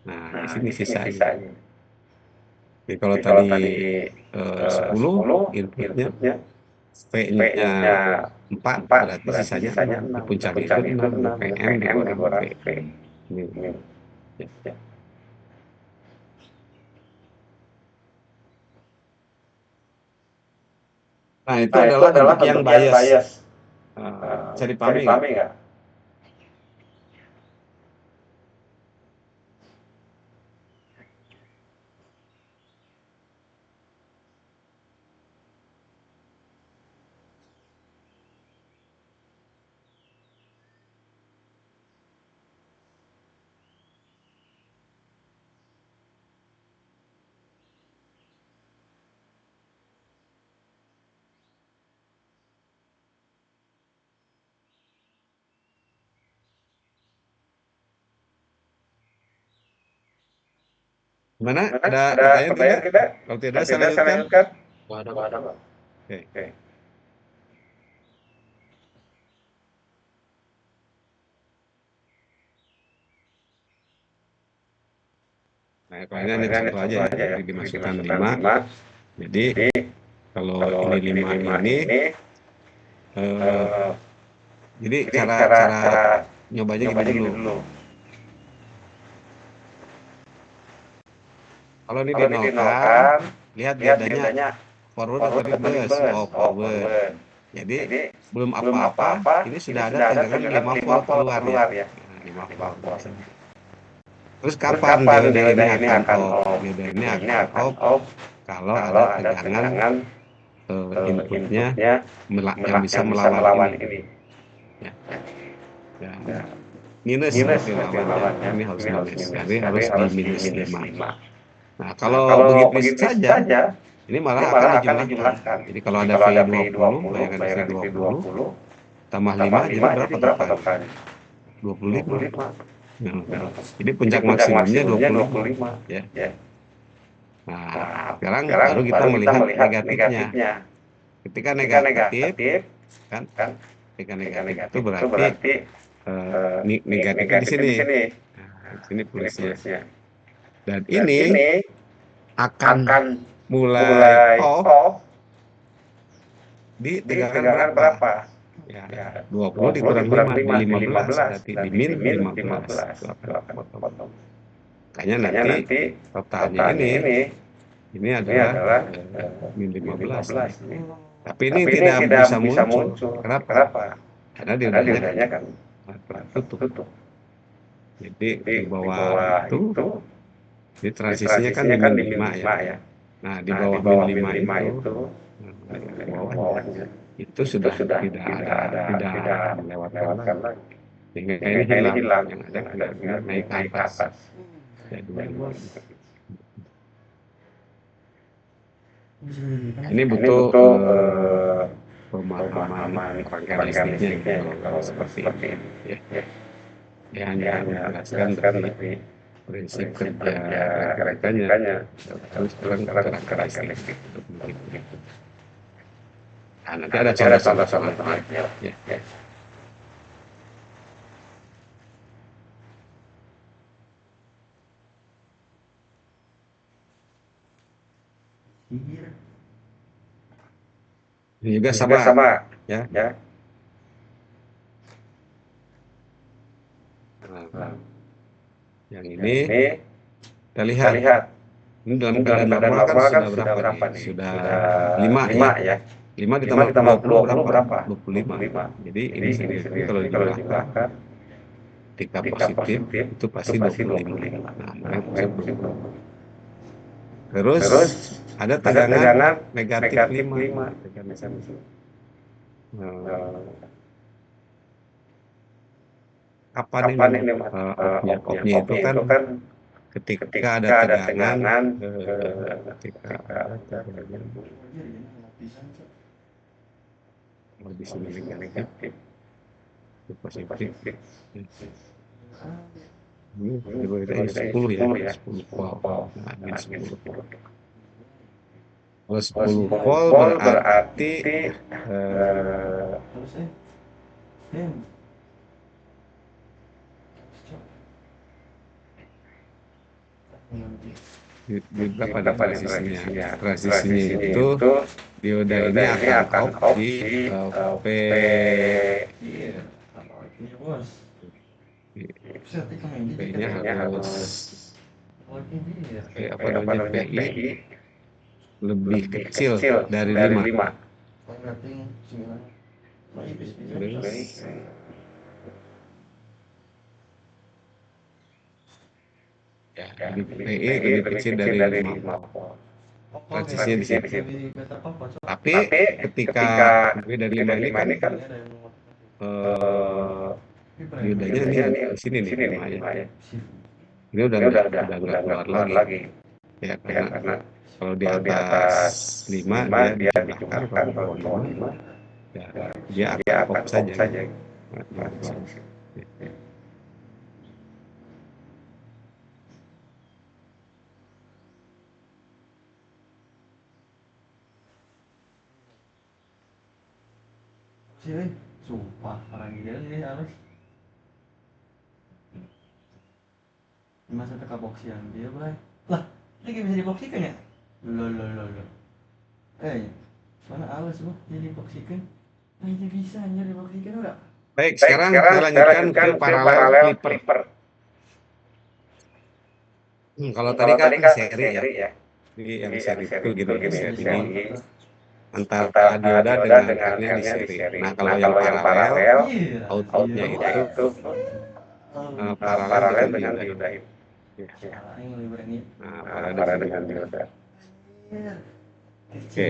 Nah, di sini sisanya. Jadi kalau tadi 10 inputnya V-nya 4 berarti sisanya di puncaknya itu 6 PM dikurang V. Ini. Ya. Nah, itu adalah bentuk yang bias. Bisa dipahami nggak? Gimana? Ada pertanyaan tidak? Kalau tidak, saya lanjutkan.
Nggak ada, Pak.
Oke. Nah, pertanyaan yang satu aja ya, jadi dimasukkan 5. Jadi kalau ini 5 ini, jadi cara nyobanya gini dulu. Kalau ini dinolkan, lihat bedanya forward atau reverse. Oh, forward. Jadi belum apa-apa, ini sudah ada tegangan 5 volt keluar ya. Nah, 5 volt. Terus kapan dioda ini akan off? Dioda ini akan off kalau ada tegangan inputnya yang bisa melawan ini. Ya. Minus seperti lawannya. Ini harus minus. Jadi harus di minus 5. Nah, kalau begitu saja, ini malah akan dijumlahkan. Jadi kalau ada V20, bayangkan V20, tambah 5, jadi berapa totalnya? 25. Nah, jadi puncak maksimumnya 25. Ya. Nah, sekarang baru kita melihat negatifnya. Ketika negatif, kan? Ketika negatif itu berarti negatifnya di sini. Nah, di sini plusnya. Dan ini akan mulai off di tegangan berapa? Ya, 20 dikurang 5, di 15, berarti di min 15. Kayaknya nanti totalnya ini adalah min 15. Tapi ini tidak bisa muncul. Kenapa? Karena diodanya kan tertutup. Jadi di bawah itu, jadi transisinya kan di min 5 ya. Nah, di bawah min 5 itu, bawahnya itu sudah tidak melewatkan lagi. Sehingga ini hilang, yang ada naik ke atas. Ya, ini butuh pemahaman rangkaian listriknya kalau seperti ini. Ya, hanya menjelaskan dari prinsip kerja elektrikanya, terus rangkaian listrik. Nah, nanti ada contoh-contohnya. Ya. Ini juga sama. Ya. Nah, yang ini kita lihat. Ini dalam keadaan normal kan sudah berapa nih? Sudah 5 ya. 5 ditambah 20 berapa? 25. Jadi ini sendiri kalau dijumlahkan ketika positif itu pasti 25. Nah, terus ada tegangan negatif 5. Kapan ini off-nya itu kan ketika ada tegangan di sini negatif itu positif. Ini berbeda 10 ya, 10 volt. Nah, ini 10 volt. Kalau 10 volt berarti di berapa ada transisinya? Transisinya itu dioda ini akan off di P. P-nya harus PI lebih kecil dari 5. Terus ya, PI lebih kecil dari 5. Transisinya di sini. Tapi ketika lebih dari 5 ini kan diodanya ini di sini nih 5 ya. Ini udah nggak keluar lagi. Ya, karena kalau di atas 5 dia dijumlahkan, kalau di bawah 5 ya dia akan off saja.
Sih, sumpah orang gila ini harus masa teka boxian dia bay. Lah, ini bisa diboksikan ya? Lo. Soalnya awas loh, jadi diboksikan. Nah, ini bisa anjir diboksikan udah.
Baik, sekarang kita lanjutkan ke paralel clipper. Kalau tadi kan seri ya. Jadi yang seri itu gini, seri antar dioda dengan airnya di seri. Nah, kalau yang paralel, outputnya itu paralel dengan dioda itu. Nah, paralel dengan dioda. Oke.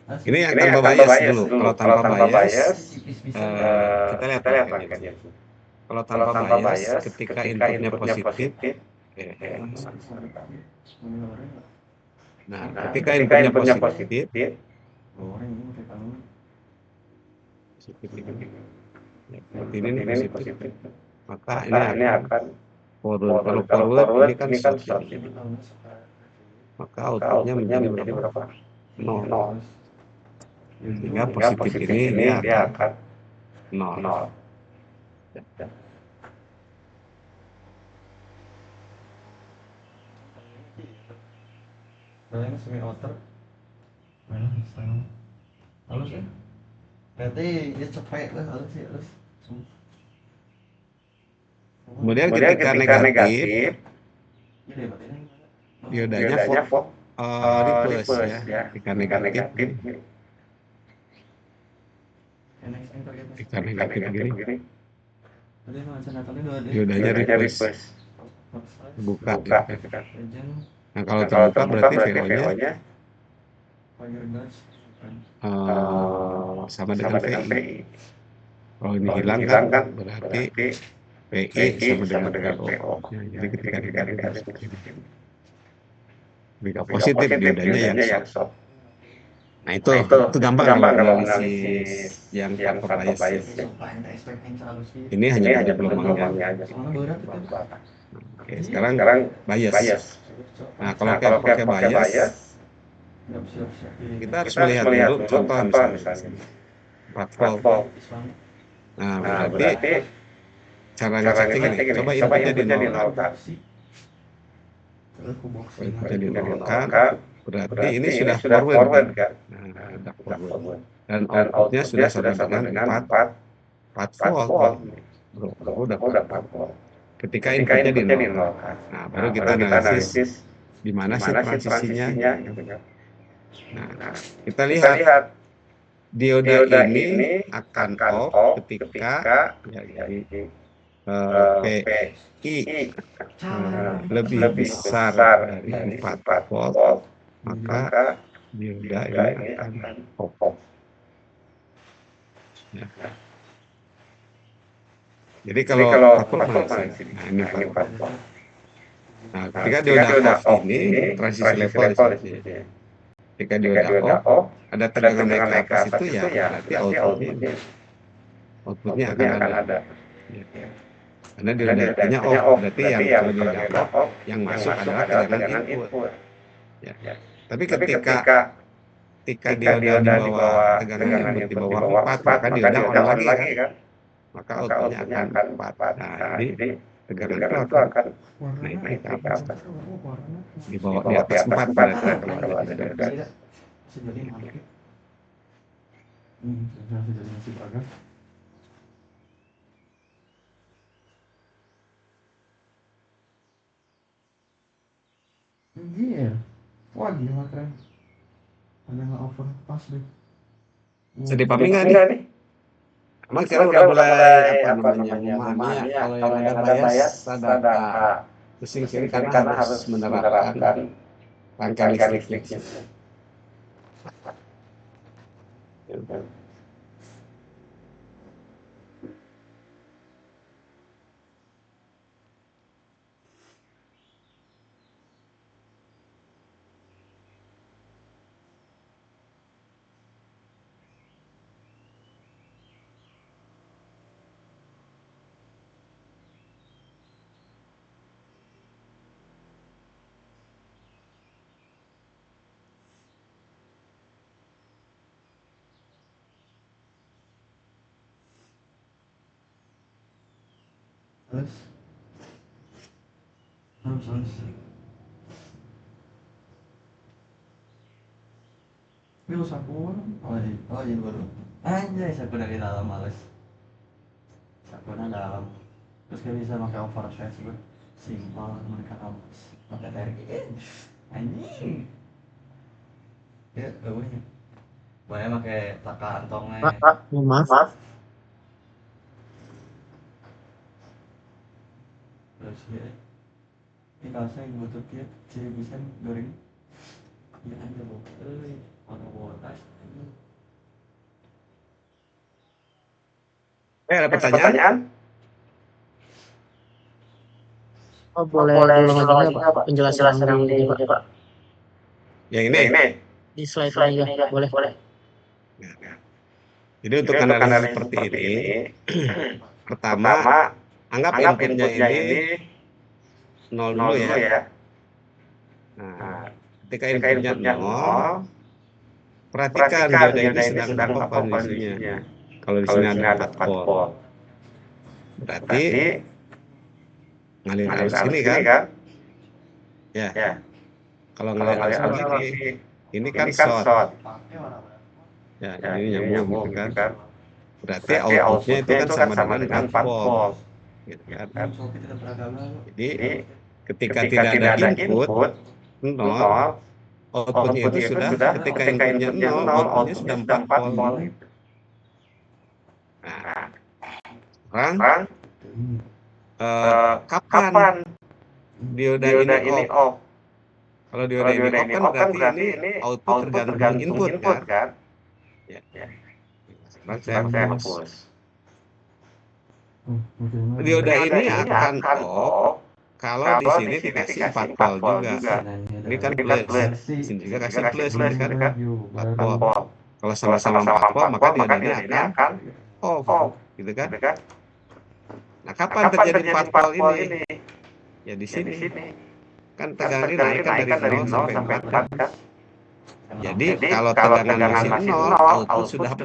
Ini yang tanpa bias dulu. Kalau tanpa bias, kita lihat rangkaiannya. Kalau tanpa bias, ketika inputnya positif, nah, ketika inputnya positif, seperti ini positif, maka ini akan forward. Kalau forward ini kan short, maka outputnya menjadi berapa? 0. Sehingga positif ini dia akan 0.
Ini semi outer. Halus ya? Berarti dia cepet lah halus.
Kemudian ketika negatif, diodanya reverse ya. Ketika negatif begini, diodanya reverse, buka gitu kan. Nah, kalau terbuka berarti VO-nya sama dengan VI. Kalau ini hilang kan berarti PI sama dengan VO. Ya, jadi ketika positif diodanya yang short. Nah, itu gampang kalau analisis yang tanpa bias ya. Ini hanya beda gelombangnya aja. Oke, sekarang bias. Nah, kalau pakai bias, kita harus melihat dulu contoh misalnya 4 volt. Nah, berarti cara ngeceknya gini, coba inputnya dinolkan. Inputnya dinolkan, berarti ini sudah forward kan? Nah, sudah forward. Dan outputnya sudah sama dengan 4 volt. Udah 4 volt. Ketika inputnya dinolkan. Nah, baru kita analisis di mana sih transisinya. Nah, kita lihat dioda ini akan off ketika PI lebih besar dari 4 volt, maka dioda ini akan off. Ya. Jadi kalau 4 volt mana sini? Nah, ini 4 volt. Nah, ketika dioda off ini transisi level di sini. Ketika dioda off, ada tegangan naik ke atas itu ya berarti outputnya akan ada. Ya. Karena diodanya off, berarti yang kalau dioda off, yang masuk adalah tegangan input. Ya. Tapi ketika dioda di bawah tegangan input di bawah 4, maka dioda on lagi kan. Maka outputnya akan 4. Nah, jadi tegangan itu akan naik ke atas. Di atas 4 berarti kalau ada dioda.
Iya. Wah gila keren. Ada nggak overpass deh.
Bisa dipahami nggak nih? Emang sekarang udah mulai memahami ya, kalau yang ada bias rada pusing kiri karena harus menerapkan rangkaian listriknya.
Terus harus Lu saku oh iya baru anjay saku dari dalam males sakunya dalam terus gak bisa pakai oversize gue simpel mereka kampus pakai TRG anjing ya gak punya banyak pakai kantongnya
Maaf.
terus ya ini kaosnya yang butuh dia jadi bisa goreng ya aja bu mana bawa tas
Ada pertanyaan?
Oh, boleh diulang lagi nggak Pak? Penjelasan yang di ini Pak.
Yang ini?
Di slide ini ya, boleh.
Jadi untuk analisis seperti ini, pertama anggap inputnya ini 0 dulu ya. Nah, ketika inputnya 0, perhatikan dioda ini sedang apa kondisinya. Kalau di sini ada 4 volt, berarti ngalir arus ini kan? Ya. Kalau ngalir arus ini kan short. Ya, ini nyambung gitu kan. Berarti outputnya itu kan sama dengan 4 volt. Gitu kan. Jadi ketika tidak ada input 0, outputnya itu sudah ketika inputnya 0, outputnya sudah 4 volt. Nah, sekarang kapan dioda ini off? Kalau dioda ini off kan berarti ini output tergantung input kan? Ya. Saya hapus. Dioda ini akan off kalau di sini dikasih 4 volt juga. Ini kan plus, di sini juga kasih plus, ini kan 4 volt. Kalau sama-sama 4 volt maka diodanya akan off, gitu kan? Nah, kapan terjadi 4 volt ini? Ya di sini. Kan tegangan ini naik kan dari 0 sampai 4 kan? Jadi kalau tegangan masih 0, output sudah 4.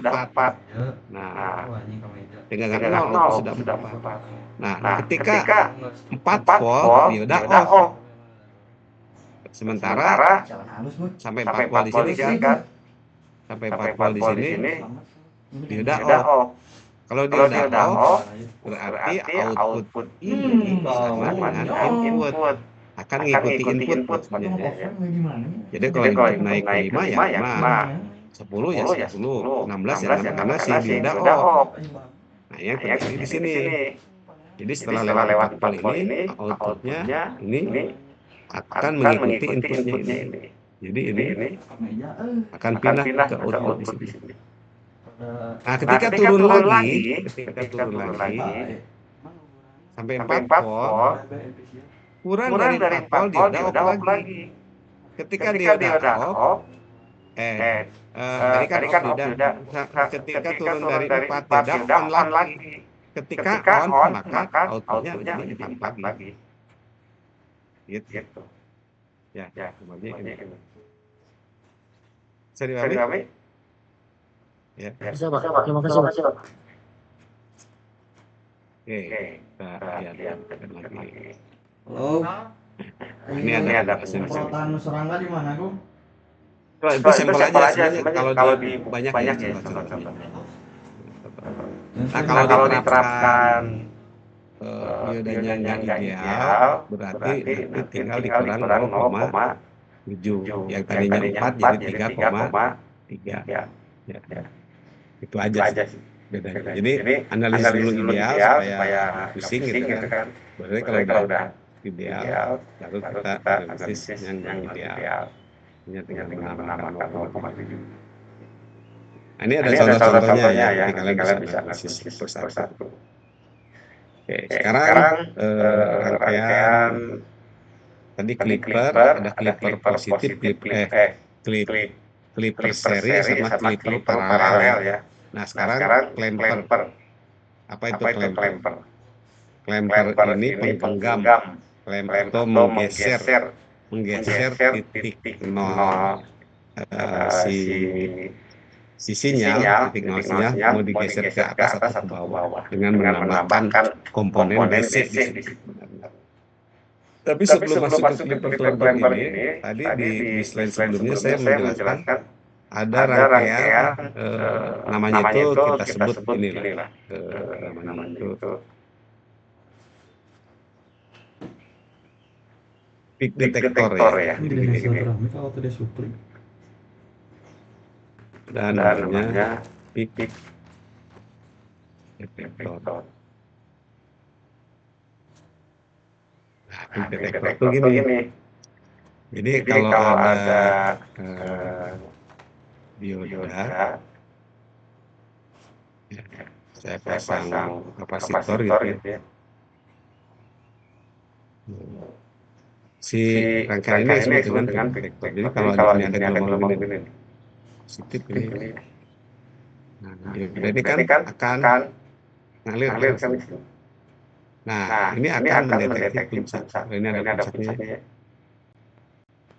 Nah, tegangan 0, output sudah 4. Nah, ketika 4 volt dioda off. Sementara sampai 4 volt di sini kan? Sampai 4 volt di sini dioda off. Kalau dioda off, berarti output ini sama dengan input. Akan mengikuti input. Jadi kalau input naik 5 ya 5, 10 ya 10, 16 ya 6 karena si dioda off. Nah, yang terjadi di sini. Jadi setelah lewat 4 volt ini, outputnya ini akan mengikuti inputnya ini. Jadi ini akan pindah ke output di sini. Nah, ketika turun lagi sampai 4 volt, kurang dari 4 volt dioda off lagi. Ketika dioda off, tadi kan off dioda. Ketika turun dari 4 dioda on lagi. Ketika on maka outputnya ini 4 lagi. Gitu. Ya, kemudian ini. Bisa dipahami? Ya.
Bisa Pak, terima kasih Pak.
Oke, kita lihat lagi.
Halo.
Ini ada
semprotan serangga di mana, Gung?
Itu sampel aja sebenarnya kalau di banyak ya. Nah, kalau diterapkan diodanya yang ideal, berarti tinggal dikurang 0,7. Yang tadinya 4 jadi 3,3. Ya. Itu aja sih bedanya. Jadi analisis dulu ideal supaya pusing gitu kan. Berarti kalau udah ideal, lalu kita analisis yang ideal. Hanya tinggal menambahkan 0,7. Nah, ini ada contoh-contohnya ya, jadi kalian bisa analisis satu-satu. Oke, sekarang rangkaian tadi clipper, ada clipper positif, clipper seri sama clipper paralel ya. Nah, sekarang clamper. Apa itu clamper? Clamper ini penggenggam. Clamper itu menggeser titik 0 si si sinyal, titik nol sinyal mau digeser ke atas atau ke bawah dengan menambahkan komponen DC di situ. Tapi sebelum masuk ke flipper clamper ini, tadi di slide sebelumnya saya menjelaskan ada rangkaian namanya itu kita sebut inilah namanya itu peak detector ya.
Ini dari Instagram kalau tadi supli.
Dan namanya peak detector. Nah, peak detector itu gini. Jadi kalau ada dioda, ya, saya pasang kapasitor gitu ya. Si rangkaian ini disebut dengan peak detector. Jadi kalau di sini ada gelombang ini positif ini. Nah, dioda ini kan akan ngalir ke sini. Nah, ini akan mendeteksi puncak. Kalau ini ada puncaknya,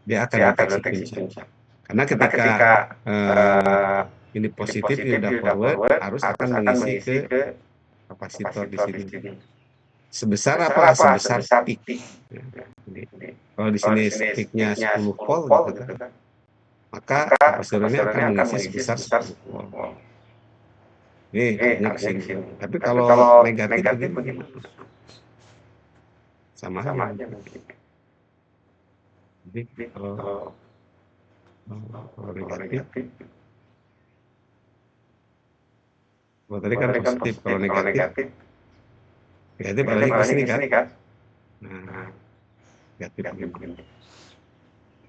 dia akan deteksi puncak. Karena ketika ini positif, dia udah forward, harus akan mengisi ke kapasitor di sini. Sebesar apa? Sebesar peak. Ya, kalau di sini peaknya 10 volt gitu kan, maka kapasitornya akan mengisi sebesar 10 volt. Ini artinya ke sini. Tapi kalau negatif begini, sama aja. Jadi kalau negatif, kalau tadi kan positif, kalau negatif berarti ke sini kan. Nah, negatif begini.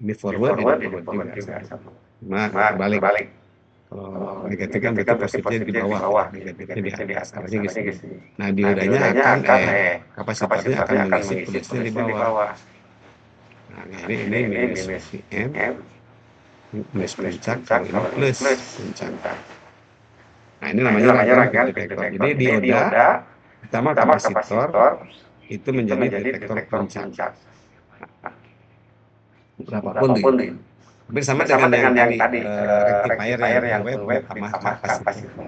Ini forward juga sama. Nah, balik. Kalau negatif kan berarti positifnya di bawah, negatifnya di atas, arahnya ke sini. Nah, diodanya akan kapasitornya akan mengisi plusnya di bawah. Nah, ini minus PM, minus puncak, kalau ini plus puncak. Nah, ini namanya rangkaian peak detector. Jadi dioda ditambah kapasitor itu menjadi detektor puncak. Berapapun itu. Hampir sama dengan yang tadi rectifier yang full wave ditambah kapasitor.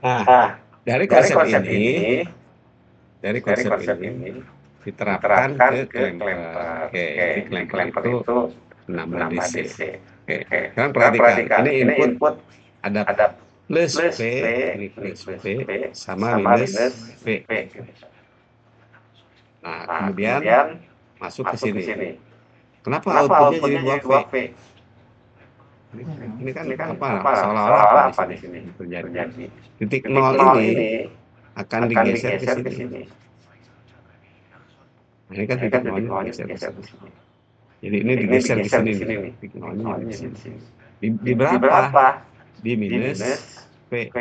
Nah, dari konsep ini diterapkan ke clamper. Oke, jadi clamper itu 16 DC. Oke, sekarang perhatikan, ini input ada plus P, ini plus P sama minus P. Nah, kemudian masuk ke sini. Kenapa outputnya jadi 2V? Ini kan apa? Seolah-olah apa di sini terjadi? Titik 0 ini akan digeser ke sini. Nah, ini kan titik 0-nya digeser ke sini. Jadi ini digeser ke sini nih. Titik 0-nya di sini. Di berapa? Di minus P.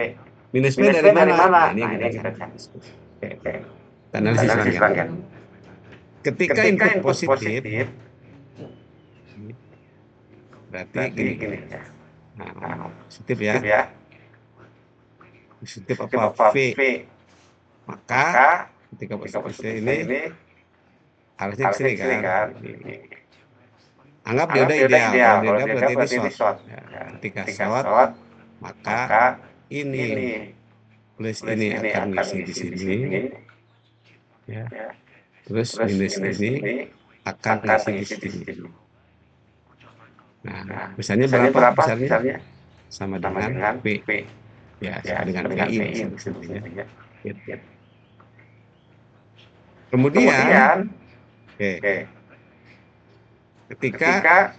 Minus P dari mana? Nah, ini kita cari. Oke. Analisis rangkaian. Ketika input positif, berarti gini. Nah, positif ya. Positif apa? V. Maka ketika positif ini harusnya ke sini kan. Anggap dioda ideal. Kalau dioda berarti ini short. Ya, ketika short, maka ini plus ini akan ngisi di sini. Ya. Terus minus ini akan ngisi di sini. Nah, misalnya berapa besarnya? Sama dengan P. Ya, sama dengan PI misalnya. Kemudian, ketika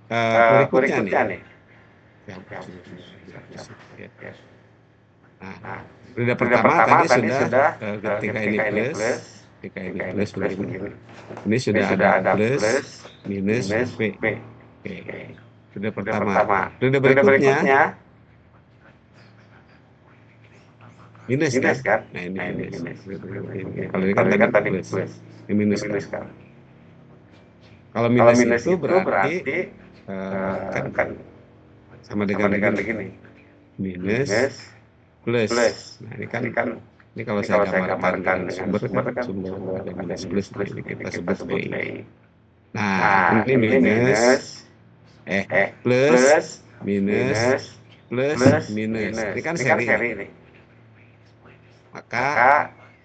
berikutnya nih. Nah, periode pertama tadi sudah ketika ini plus begini. Ini sudah ada plus, minus, P. Oke. Periode pertama. Periode berikutnya minus kan? Nah, ini minus. Kalau ini kan tadi plus. Ini minus kan? Kalau minus itu berarti kan sama dengan begini. Minus plus. Nah, ini kalau saya gambarkan dengan sumber ada minus plus, ini kita sebut PI. Nah, ini minus, plus, minus, plus, minus. Ini kan seri nih. Maka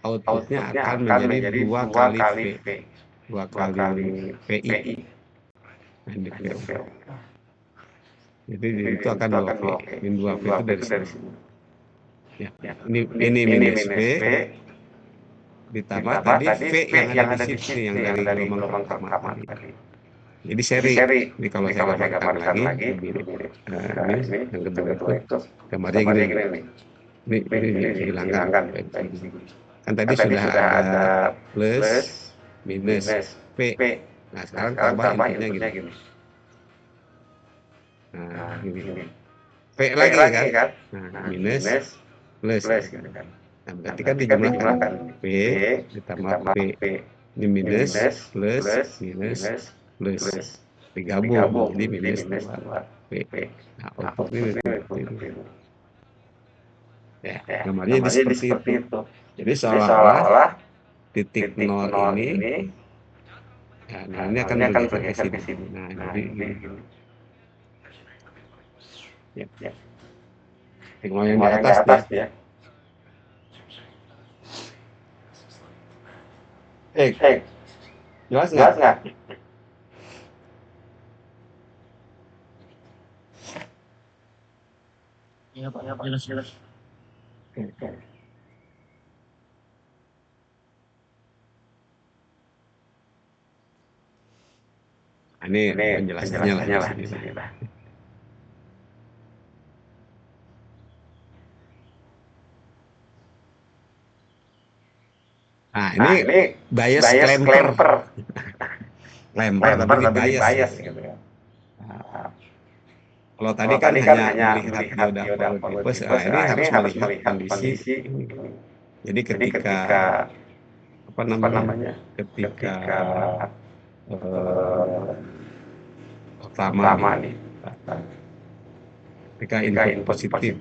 outputnya akan menjadi 2 kali V. 2 kali VI. Nah, di VO. Jadi itu akan 2V. Min 2V itu dari sini. Ya, ini minus V ditambah tadi V yang ada di sini yang dari gelombang pertama tadi. Jadi seri. Ini kalau saya gambarkan lagi, ini yang kedua itu gambarnya gini nih. Ini dihilangkan. Kan tadi sudah ada plus, minus, V. Nah, sekarang tambah inputnya gini. Nah, gini. V lagi kan? Nah, minus, plus. Nah, berarti kan dijumlahkan V ditambah V. Ini minus, plus, minus, plus. Digabung, jadi minus 2V. Nah, outputnya seperti ini. Ya, gambarnya jadi seperti itu. Jadi seolah-olah titik 0 ini, ya, nah ini akan bergeser ke sini. Nah, jadi ini. Ya. Tinggal yang di atas ya. Jelas nggak?
Iya Pak, jelas.
Ini penjelasannya lah di sini lah. Nah, ini bias clamper. Clamper tapi bias gitu ya. Nah, kalau tadi kan hanya melihat dioda power tipes, ini harus melihat kondisi ini. Jadi ketika apa namanya? Ketika pertama nih, ketika input positif.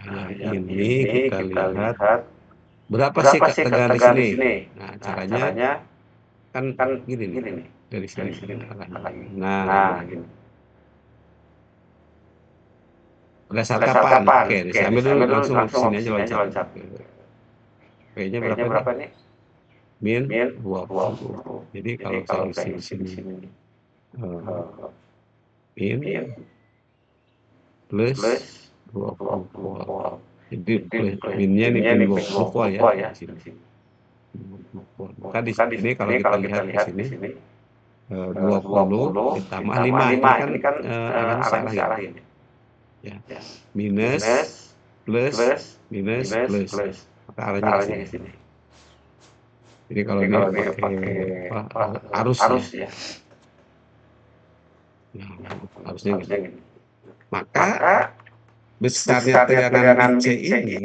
Nah, yang ini kita lihat berapa sih ketegangan di sini? Nah, caranya kan gini nih, dari sini. Nah, gini. Berdasar kapan? Oke, sambil dulu langsung sini aja loncat. V-nya berapa nih? Min 20. Jadi kalau saya isi di sini min plus 20 volt. Jadi minnya nih min 20 volt ya di sini. Maka di sini kalau kita lihat di sini 20 ditambah 5 ini kan arahnya salah ini. Ya. Minus plus minus plus. Maka arahnya ke sini. Jadi kalau ini pakai arus ya. Nah, arusnya gini. Maka besarnya tegangan di C ini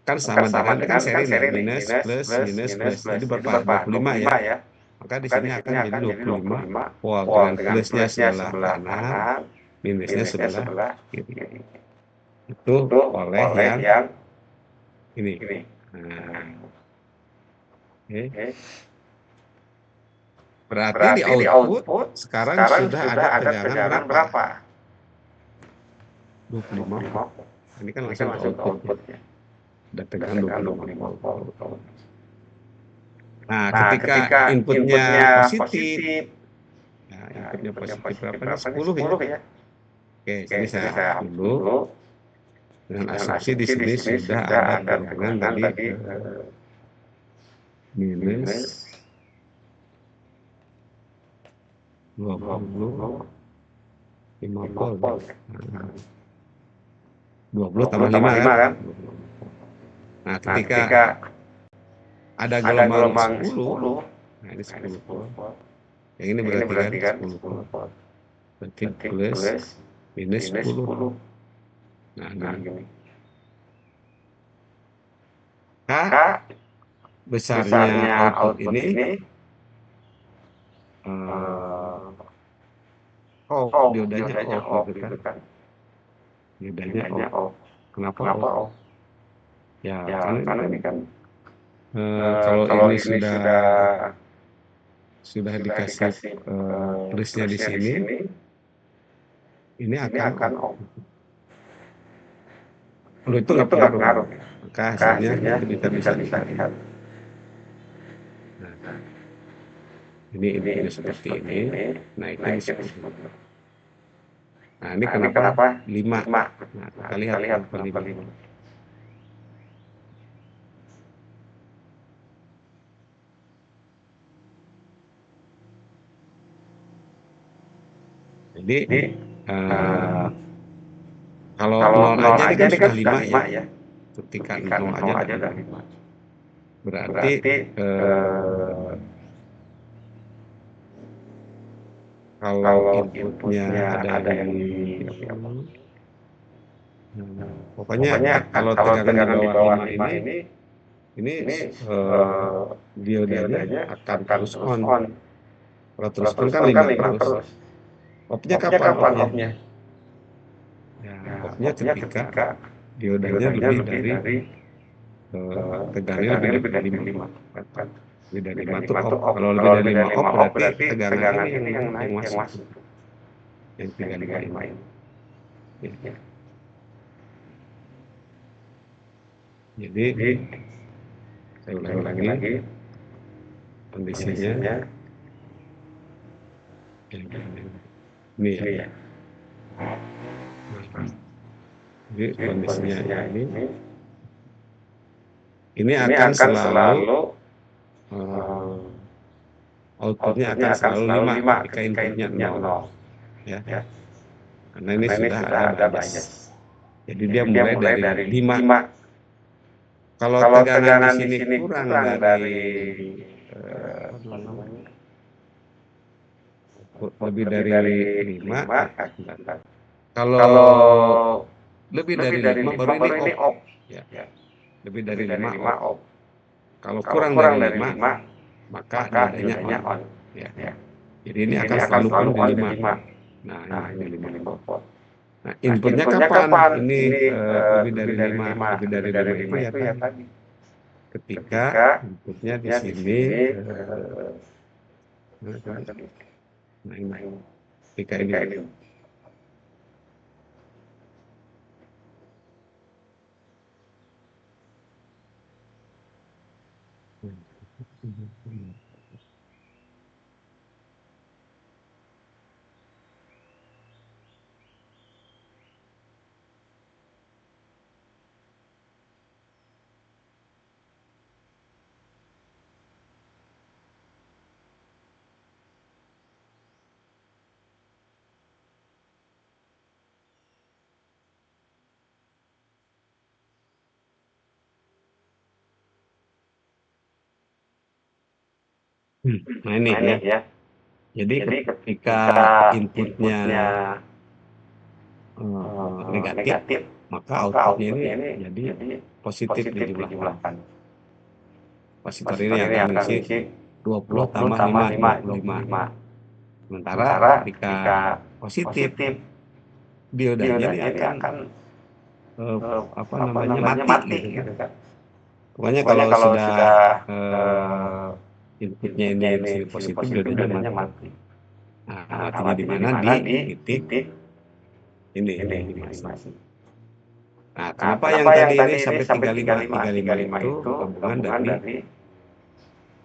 kan sama dengan kan seri minus plus minus plus. Jadi berapa? 25 ya. Maka di sini akan jadi 25 volt dengan plusnya sebelah kanan, minusnya sebelah kiri. Itu oleh yang ini. Nah, oke. Berarti di output sekarang sudah ada tegangan berapa? 25. Ini kan langsung ke outputnya. Ada tegangan 25 volt. Nah, ketika inputnya positif, nah, inputnya positif berapa nih? 10 ya. Oke, sini saya dulu. Dengan asumsi di sini sudah ada tegangan tadi minus 20 5 volt. 20 tambah 5 kan? Nah, ketika ada gelombang 10, nah ini 10 volt. Yang ini berarti kan 10 volt. Berarti plus minus 10. Nah, gini. Besarnya output ini diodanya off gitu kan. Diodanya off. Kenapa off? Ya, karena ini kan Kalau ini sudah dikasih tulisnya di sini, ini akan kalau itu nggak pengaruh, maka hasilnya kita bisa lihat. Nah, ini inputnya seperti ini, naiknya di 10. Nah, ini kenapa 5? Nah, kita lihat kenapa 5. Jadi kalau 0 aja ini kan sudah 5 ya. Ketika 0 aja udah 5. Berarti kalau inputnya ada di pokoknya kalau tegangan di bawah 5 ini diodanya akan terus on. Kalau terus on kan 5 terus. Off-nya kapan off-nya? Ya, off-nya ketika diodanya lebih dari tegangannya lebih dari 5. Lebih dari 5 itu off. Kalau lebih dari 5 off berarti tegangan ini yang masuk. Yang 35 ini. Ya. Jadi saya ulangi lagi kondisinya. Ini ya. Jadi kondisinya ini akan selalu outputnya akan selalu 5 ketika inputnya 0 ya. Karena ini sudah ada bias. Jadi dia mulai dari 5. Kalau tegangan di sini kurang dari lebih dari 5, kalau lebih dari 5 baru ini off ya. Lebih dari 5 off. Kalau kurang dari 5 maka diodanya on ya. Jadi ini akan selalu on di 5. Nah, ini 5 volt. Nah, inputnya kapan? Ini lebih dari 5. Lebih dari 5 itu ya tadi. Ketika inputnya di sini nah ini ketika ini nah ini ya. Jadi ketika inputnya negatif, maka outputnya ini jadi positif dijumlahkan. Kapasitor ini akan mengisi 20 tambah 5, 25. Sementara ketika positif, diodanya ini akan mati gitu kan. Pokoknya kalau sudah inputnya ini di sini positif, diodanya mati. Nah, matinya di mana? Di titik ini masuk. Nah, kenapa yang tadi ini sampai 35? 35 itu gabungan dari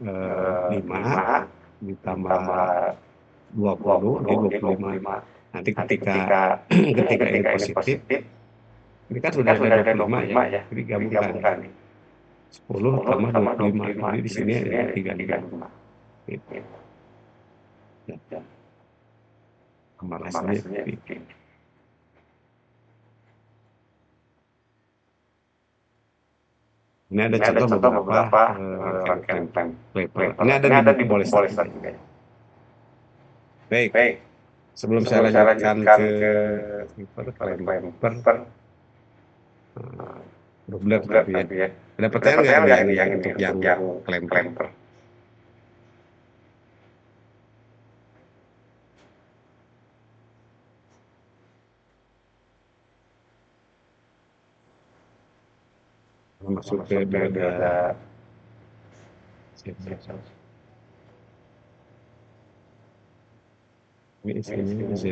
5 ditambah 20 di 25. Nanti ketika ini positif, ini kan sudah ada 25 ya. Jadi gabungkan 10 tambah 25. Jadi di sini ada 35. Gitu. Ya. Tambah hasilnya seperti itu. Ini ada contoh beberapa rangkaian clamper. Ini ada di buku Polestar juga ya. Baik. Sebelum saya lanjutkan ke clamper, dobler tadi ya. Ada pertanyaan nggak ini untuk yang clamper? Masuk ke dioda Ini isinya Z.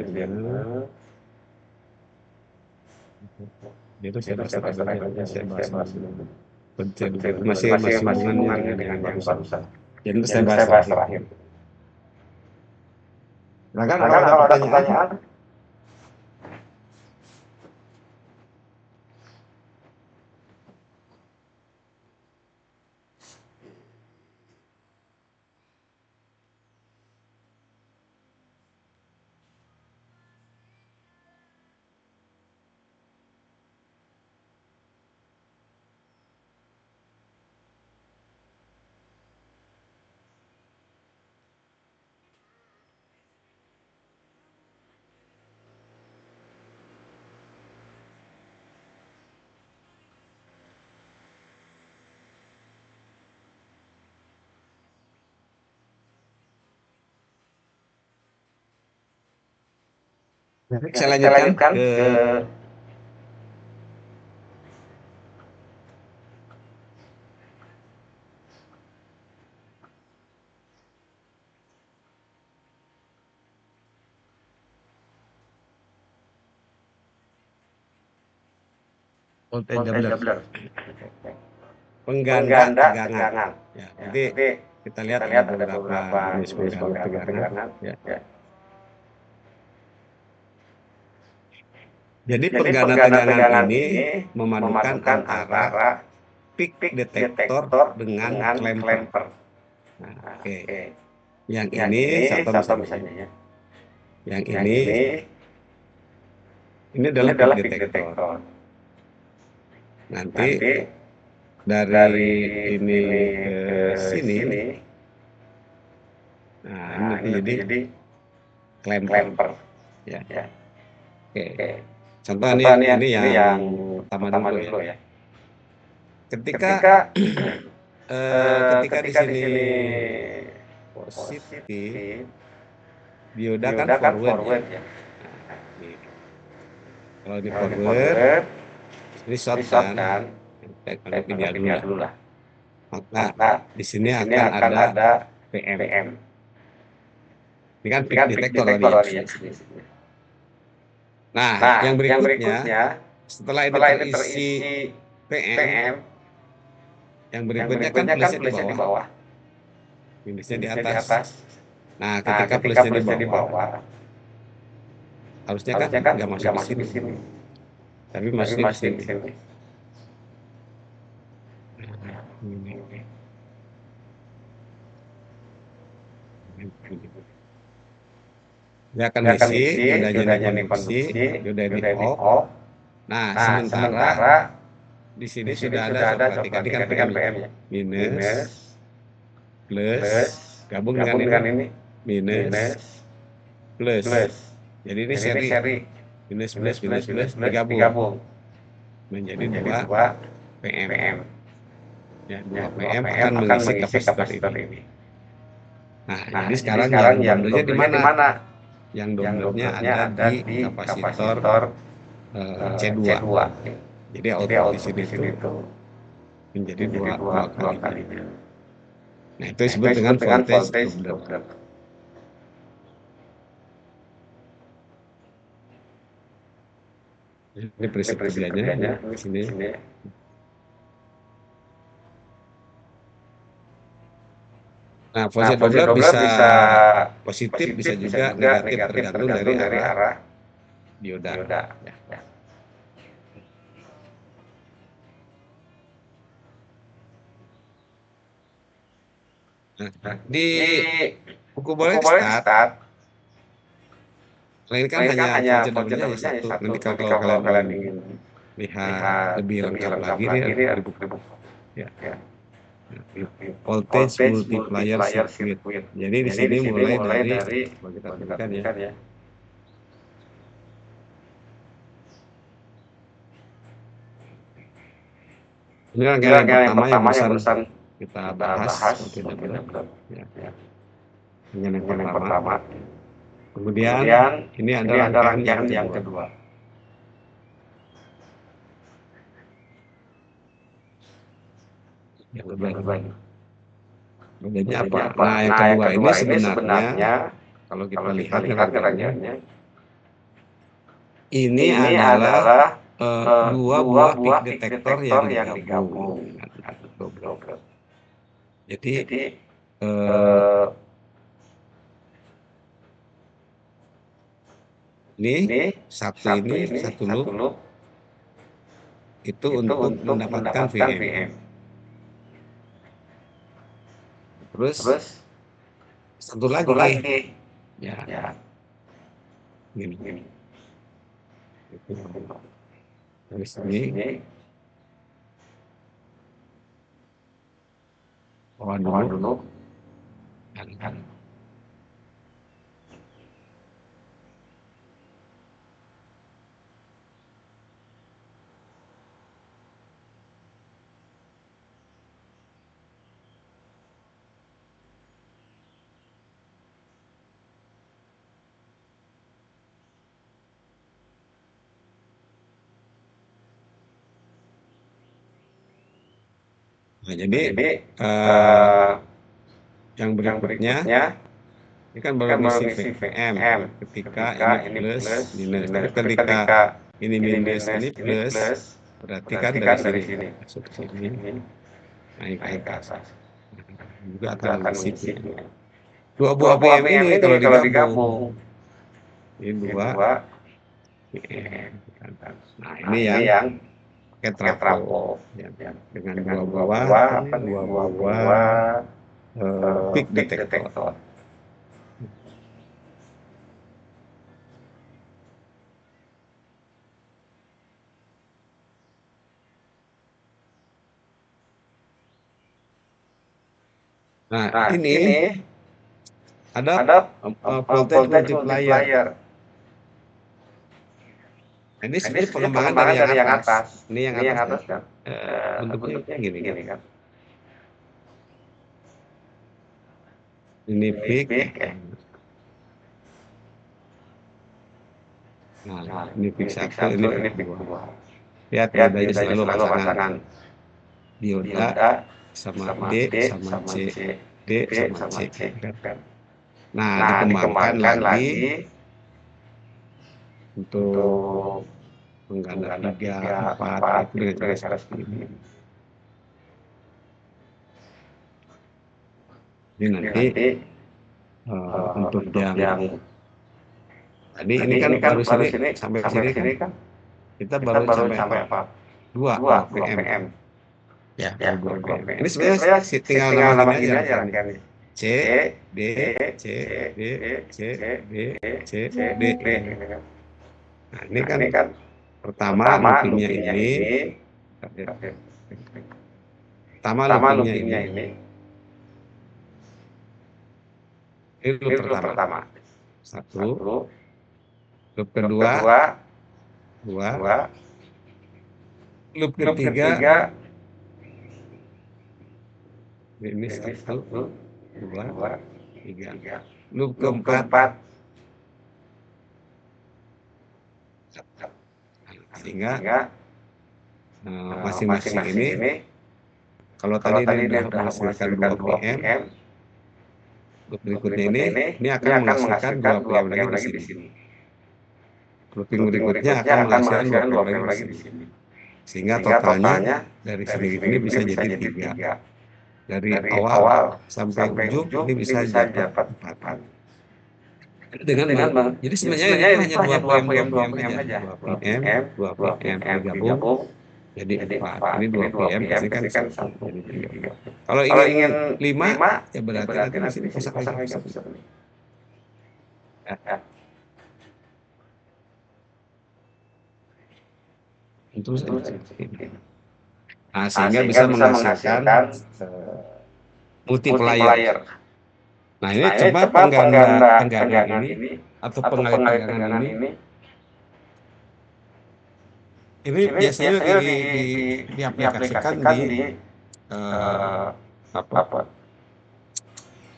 Itu saya bahas aja, saya bahas dulu. Masih hubungannya dengan yang barusan. Jadi itu saya bahas terakhir. Nah, kan kalau ada pertanyaan, saya lanjutkan ke voltage doubler. Pengganda tegangan. Ya, jadi kita lihat ada beberapa jenis pengganda tegangan. Ya. Jadi pengganda tegangan ini memadukan antara peak detektor dengan clamper. Nah, oke. Yang ini satu misalnya. Yang ini adalah peak detektor. Nanti dari ini ke sini, nah ini jadi clamper. Ya. Oke. Contoh ini yang pertama dulu ya. Ketika di sini positif, dioda kan forward ya. Kalau di forward, ini short kan. Kalau pindah dulu lah. Maka di sini akan ada PM. Ini kan peak detektor tadi ya. Nah, yang berikutnya setelah ini terisi PM, yang berikutnya kan plusnya di bawah. Minusnya di atas. Nah, ketika plusnya di bawah, harusnya kan nggak masuk di sini. Tapi masuk di sini. Dia akan isi, diodanya dikondisi, dioda di off. Nah, sementara di sini sudah ada, perhatikan ini kan PM-nya. Minus, plus, gabung dengan ini, minus, plus. Jadi ini seri, minus, digabung. Menjadi 2 PM. Ya, 2 PM akan mengisi kapasitor ini. Nah, jadi sekarang yang doublernya di mana? Yang doublernya ada di kapasitor C2. Jadi output di sini itu menjadi dua kali. Nah, itu disebut dengan voltage doubler. Ini prinsip kerjanya di sini. Nah, voltage doubler bisa positif, bisa juga negatif tergantung dari arah dioda. Ya. Nah, di buku boleh start. Ini kan hanya voltage doublernya satu. Nanti kalau kalian ingin lihat lebih lengkap lagi nih di buku. Ya. Voltage multiplier circuit. Jadi di sini mulai dari kita tunjukkan ya. Ini rangkaian yang pertama yang barusan kita bahas voltage doubler. Ya. Yang pertama. Kemudian ini ada rangkaian yang kedua. Yang kedua. Bedanya apa? Nah, yang kedua ini sebenarnya kalau kita lihat ngeragiannya, ini adalah dua buah peak detektor yang digabung. Jadi ini satu loop itu untuk mendapatkan VM. Terus satu lagi ya gini. Dari sini on dulu. Nah, jadi yang berikutnya ini kan baru ngisi VM ketika ini plus minus. Tapi ketika ini minus ini plus, berarti kan dari sini masuk ke sini naik ke atas. Juga akan ngisi VM. Dua buah VM ini kalau digabung ini dua VM. Nah, ini yang pakai trafo ya, dengan dua buah peak detektor. Nah, ini ada voltage multiplier. Ini sebenarnya pengembangan dari yang atas. Ini yang atas kan bentuknya gini kan. Ini peak. Nah, ini peak 1, ini peak 2. Lihat bedanya selalu pasangan dioda sama D sama C. D sama C. Nah, dikembangkan lagi untuk mengganda 3, 4 itu dengan cara seperti ini. Ini nanti untuk yang tadi ini kan baru sini sampai sini kan kita baru sampai apa? 2 PM. Ya, 2 PM. Ini sebenarnya tinggal nama gini aja rangkaian ini. C, D, C, D, C, D, C, D. Nah, ini kan pertama loopingnya ini. Pertama loopingnya ini. Ini loop pertama. 1. Loop kedua. 2. Loop ketiga. Ini 1, 2, 3. Loop keempat. Sehingga masing-masing ini kalau tadi dia sudah menghasilkan 2 PM, loop berikutnya ini akan menghasilkan 2 PM lagi di sini. Looping berikutnya akan menghasilkan 2 PM lagi di sini. Sehingga totalnya dari sini ini bisa jadi 3. Dari awal sampai ujung ini bisa dapat 4. Jadi sebenarnya ini hanya 2 PM aja. 2 PM digabung jadi 4. Ini 2 PM pasti kan 1 jadi 3. Kalau ingin 5 ya berarti nanti di sini pasang lagi. Terus nah, sehingga bisa menghasilkan multiplier. Nah, ini coba penggangan ini atau pengalih tegangan ini. Ini biasanya diaplikasikan di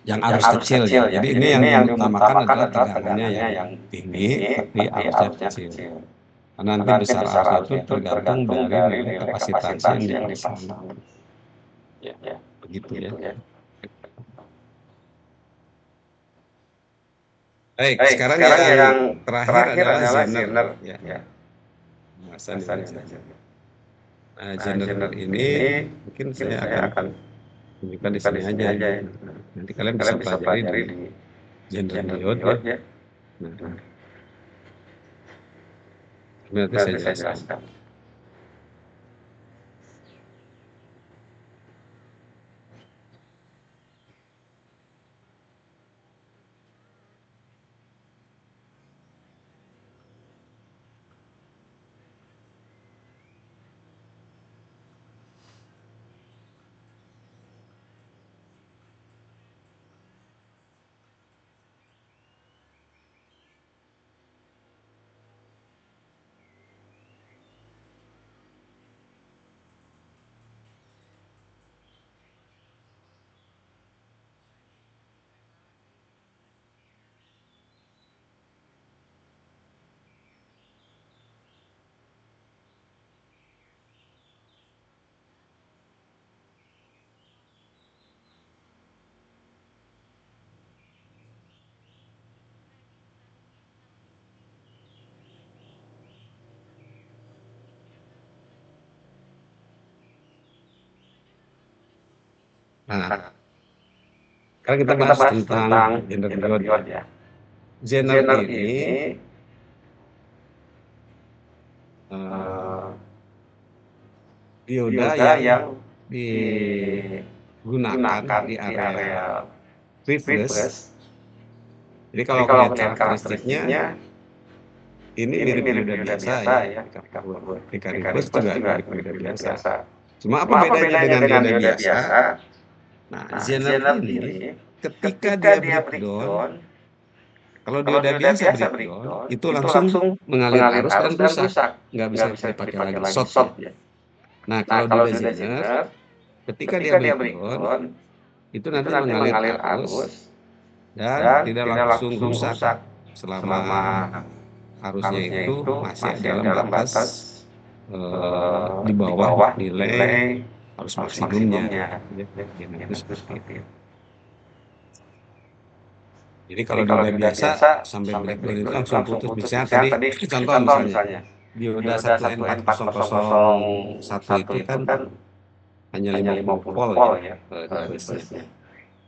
yang arus kecil ya. Jadi ini yang diutamakan adalah tegangannya yang tinggi tapi arusnya kecil. Karena nanti besar arusnya itu tergantung dari nilai kapasitansi yang dipasang. Ya, begitu ya. Baik,
Baik,
sekarang
sekarang
yang
yang
terakhir
terakhir
adalah
adalah
genre.
genre.
Ya,
Ya,
bahasan
bahasan
Indonesia.
Indonesia.
Nah,
Nah,
genre
genre
ini
ini
mungkin
mungkin
saya
saya
akan
akan
tunjukkan di
tunjukkan
sini
di sini
aja.
aja ya.
Nanti kalian
Kalian
bisa
bisa
pelajari di
pelajari di
genre
genre
biot ya.
biot ya.
Nah,
Nah,
nanti saya
nanti saya
jelaskan.
jelaskan.
Nah, sekarang kita bahas tentang genre biot ya.
ya.
Genre
Genre
ini
ini
eh,
bioda
dioda yang
digunakan
digunakan di
di
area
area
reverse.
reverse.
Jadi
Jadi
kalau
kalau
lihat
melihat
karakteristiknya, ini
ini
mirip
mirip
dioda
dioda
biasa
biasa
ya.
ya.
Ketika
Ketika
reverse
reverse
juga
juga
mirip
mirip
dioda
dioda
biasa.
biasa.
Cuma apa
Cuma apa
bedanya dengan dioda
dioda
biasa? Nah,
Nah,
genre
genre
ini
ini
ketika
ketika
dia
dia
breakdown,
breakdown,
kalau
kalau
dioda
dioda
biasa
biasa
breakdown,
breakdown,
itu
itu
langsung
langsung
mengalir
mengalir
arus dan
arus dan
rusak.
rusak.
Nggak bisa
Nggak bisa
dipakai
dipakai
lagi
lagi
shot
shot
ya.
ya.
Nah,
Nah,
kalau
kalau
dioda
dioda
zener,
zener,
ketika dia
ketika dia
breakdown,
breakdown,
itu
itu
nanti
nanti
mengalir
mengalir
arus
arus
dan
dan
tidak
tidak
langsung
langsung
rusak
rusak
selama
selama
arusnya
arusnya
itu
itu
masih
masih
dalam
dalam
batas
batas
di
di
bawah
bawah
nilai
nilai
arus
arus
maksimumnya.
maksimumnya.
Ya, nah,
Ya,
itu
itu
seperti itu.
seperti itu.
Jadi
Jadi
kalau
kalau
dioda
dioda
biasa
biasa
sampai
sampai
breakdown itu
breakdown itu
langsung
langsung
putus.
putus.
Misalnya
Misalnya
tadi
tadi
contoh
contoh
misalnya
misalnya
dioda
dioda
1N4001
1N4001
itu kan
itu kan
hanya
hanya
50
50
volt
volt
ya
ya
reverse-nya.
reverse-nya.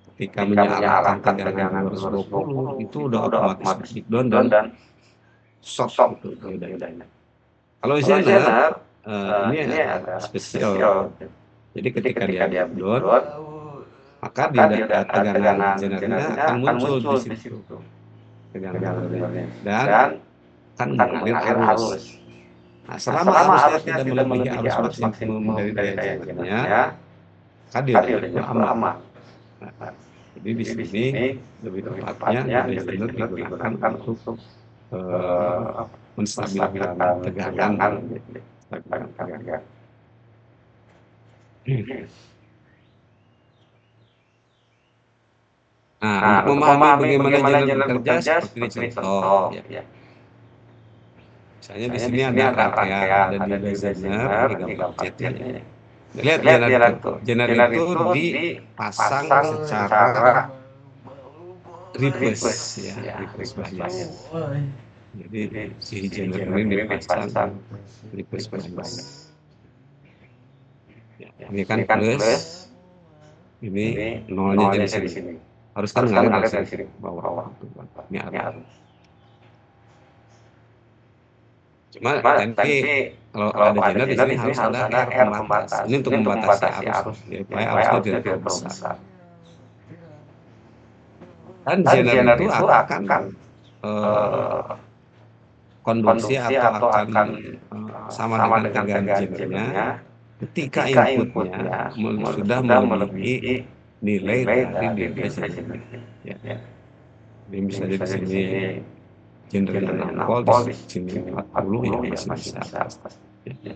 Ketika
Ketika
menyalakan
menyalakan
tegangan
tegangan
220 itu
220 itu
udah
udah
otomatis
otomatis
breakdown dan
breakdown dan
shock
shock
gitu
gitu
diodanya.
diodanya.
Kalau
Kalau
zener
zener
ini
ini
agak
agak
spesial.
spesial.
Jadi
Jadi
ketika dia
ketika dia
breakdown,
breakdown,
maka
maka
tegangan
tegangan
zenernya
zenernya
akan
akan
muncul di
muncul di
situ,
situ.
tegangan
Tegangan
zenernya,
zenernya
dan
dan
akan
akan
mengalir
mengalir
arus.
arus.
Nah,
Nah,
selama
selama
arusnya
arusnya
tidak
tidak
melebihi
melebihi
arus
arus
maksimum
maksimum
dari
dari
daya
daya
zenernya,
zenernya,
maka diodanya itu
diodanya itu
aman.
aman.
Nah, jadi di
Jadi di
sini
sini
lebih
lebih
tepatnya
tepatnya
dioda
dioda
zener
zener
digunakan
digunakan
untuk
untuk
eh, menstabilkan
menstabilkan
tegangan,
tegangan,
stabilkan tegangan. Nah,
Nah,
untuk
untuk
memahami
memahami
bagaimana
bagaimana
genre
genre
bekerja
bekerja
seperti ini
seperti ini
contoh
contoh
ya.
ya.
Misalnya di
Misalnya
sini
di sini
ada
ada
rangkaian,
rangkaian,
ada
ada
dioda
dioda
zener,
zener,
ini gambar
3
jetnya ya.
jetnya.
Lihat
Lihat
jenar
jenar
itu.
tuh.
Jenar
Jenar
itu
itu
dipasang
dipasang
secara
secara
reverse
reverse
ya,
ya,
reverse
reverse
bias.
bias.
Jadi
Jadi
si
si
jenar
jenar
ini
ini
dipasang
dipasang
reverse
reverse
bias.
bias.
Ya,
Ya,
ini kan
ini kan
plus,
plus,
ini
ini
nolnya
nolnya
di
di
sini.
sini.
Harus kan
Harus kan
ngalir dari
ngalir
sini
dari sini
ke bawah.
bawah.
Ini
Ini
arus.
arus.
Cuma
Cuma
tadi kalau
kalau
ada
ada
jenar di
jenar
sini
di sini
harus
harus
ada
ada
R
R
pembatas.
pembatas.
Ini untuk
Ini untuk
membatasi
membatasi
arus,
arus,
ya, supaya
supaya
arusnya
arusnya
tidak
tidak
terlalu
terlalu
besar.
besar.
Dan
Dan
jenar
jenar
itu
itu
akan
akan
konduksi atau akan sama
sama
dengan
dengan
tegangan
tegangan
jenernya
jenernya
ketika
ketika
inputnya
inputnya
sudah
sudah
melebihi
melebihi
nilai
nilai
dari
dari
dioda
dioda
zener.
jener.
Ya.
Ya.
Jadi
Ini
misalnya di
misalnya di
sini
sini
jenernya 6
jenernya 6
volt, di
volt, di
sini
sini
40 ya
40 ya
masih
masih
bisa.
bisa.
Ya.
Ya.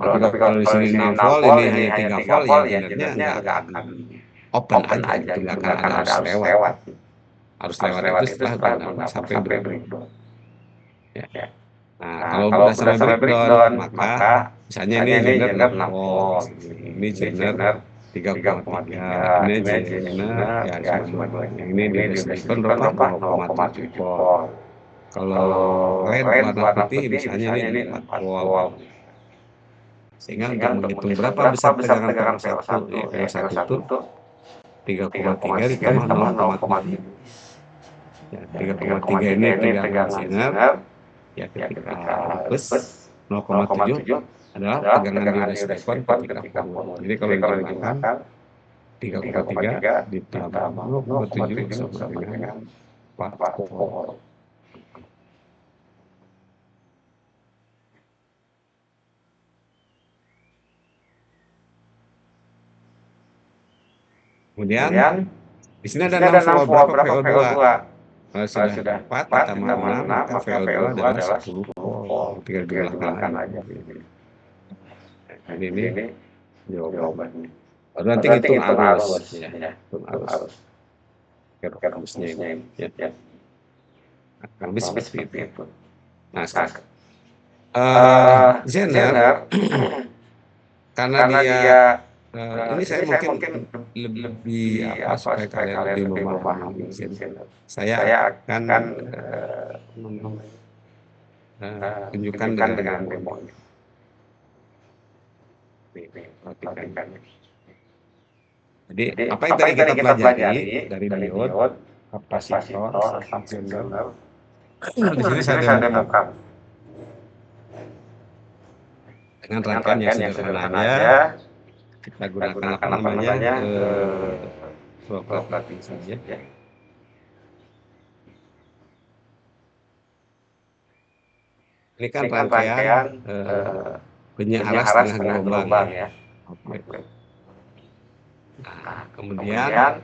Tapi
Tapi
kalau di
kalau
sini
di sini
6
6
volt,
volt,
ini
ini
hanya
hanya
3
3
volt, ya
volt, ya
jenernya
jenernya
nggak
nggak
akan
akan
open
open
aja
aja
gitu,
gitu,
nggak
nggak
akan
akan
ada
ada
arus
arus
lewat.
lewat.
Arus
Arus
lewat
lewat
itu
itu
setelah
setelah
gunakan
gunakan
sampai
sampai
breakdown.
breakdown.
Ya.
Ya.
Nah,
Nah,
kalau
kalau
udah
udah
sampai
sampai
breakdown,
breakdown,
maka
maka
misalnya ini
ini
jener
jener
6
6
volt,
volt,
ini
ini
jener
jener
3,3. Ini benar ya cuma 2. Yang ini di Desdikon berapa? 0,7 volt. Kalau red warna putih misalnya ini 4 volt. Sehingga untuk menghitung berapa besar tegangan PO1, ya PO1 itu 3,3 ditambah 0,7. Ya, 3,3 ini tegangan sinar. Ya, ketika plus 0,7 adalah tegangan dioda silikon ketika full. Jadi kalau digunakan 3,3 ditambah 0,7 sama dengan 4 volt. Kemudian di sini ada 6 volt berapa PO2? Kalau sudah 4 ditambah 6 maka PO2 adalah 10 volt. Tinggal digunakan aja. Ini jawabannya. Baru nanti hitung arus, ya. Hitung arus. Arusnya ini, ya. Arus seperti itu. Nah, sekarang Zener karena dia ini saya mungkin lebih supaya kalian lebih memahami. Saya akan tunjukkan dengan demo. Jadi apa yang tadi kita pelajari dari diode, kapasitor, Zener. Di sini saya demokan dengan rangkaian yang sederhana aja. Kita gunakan apa namanya properti saja. Ini kan rangkaian penyiaran setengah gelombang ya. Nah, kemudian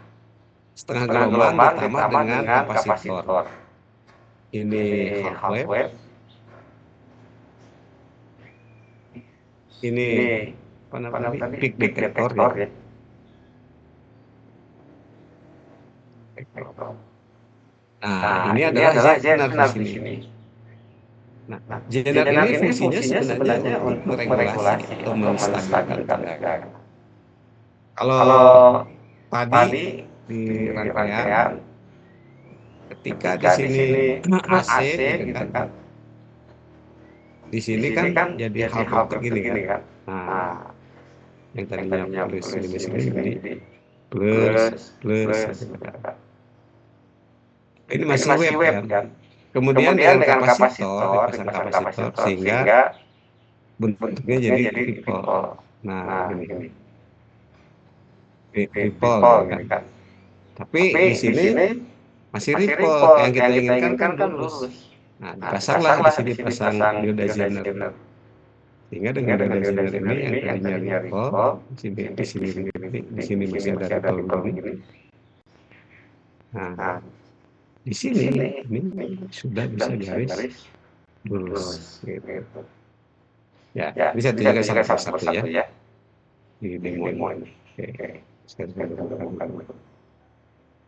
setengah gelombang ditambah dengan kapasitor. Ini half wave. Ini apa namanya? Peak detector ya. Nah, ini adalah Zener di sini. Nah, Zener ini fungsinya sebenarnya untuk meregulasi atau menstabilkan tegangan. Kalau tadi di rangkaian ketika di sini AC gitu kan. Di sini kan jadi half begini kan. Nah, yang tadinya plus ini jadi plus. Ini masih wave kan. Kemudian dengan kapasitor, dipasang kapasitor sehingga bentuknya jadi ripple. Nah, ini ripple kan. Tapi di sini masih ripple. Yang kita inginkan kan lurus. Nah, dipasanglah di sini pasang dioda Zener. Sehingga dengan dioda Zener ini yang tadinya ripple, di sini masih ada ripple begini. Nah, di sini ini sudah bisa garis lurus gitu. Ya, bisa tunjukkan satu persatu ya di demo ini. Oke, sekarang kita buka.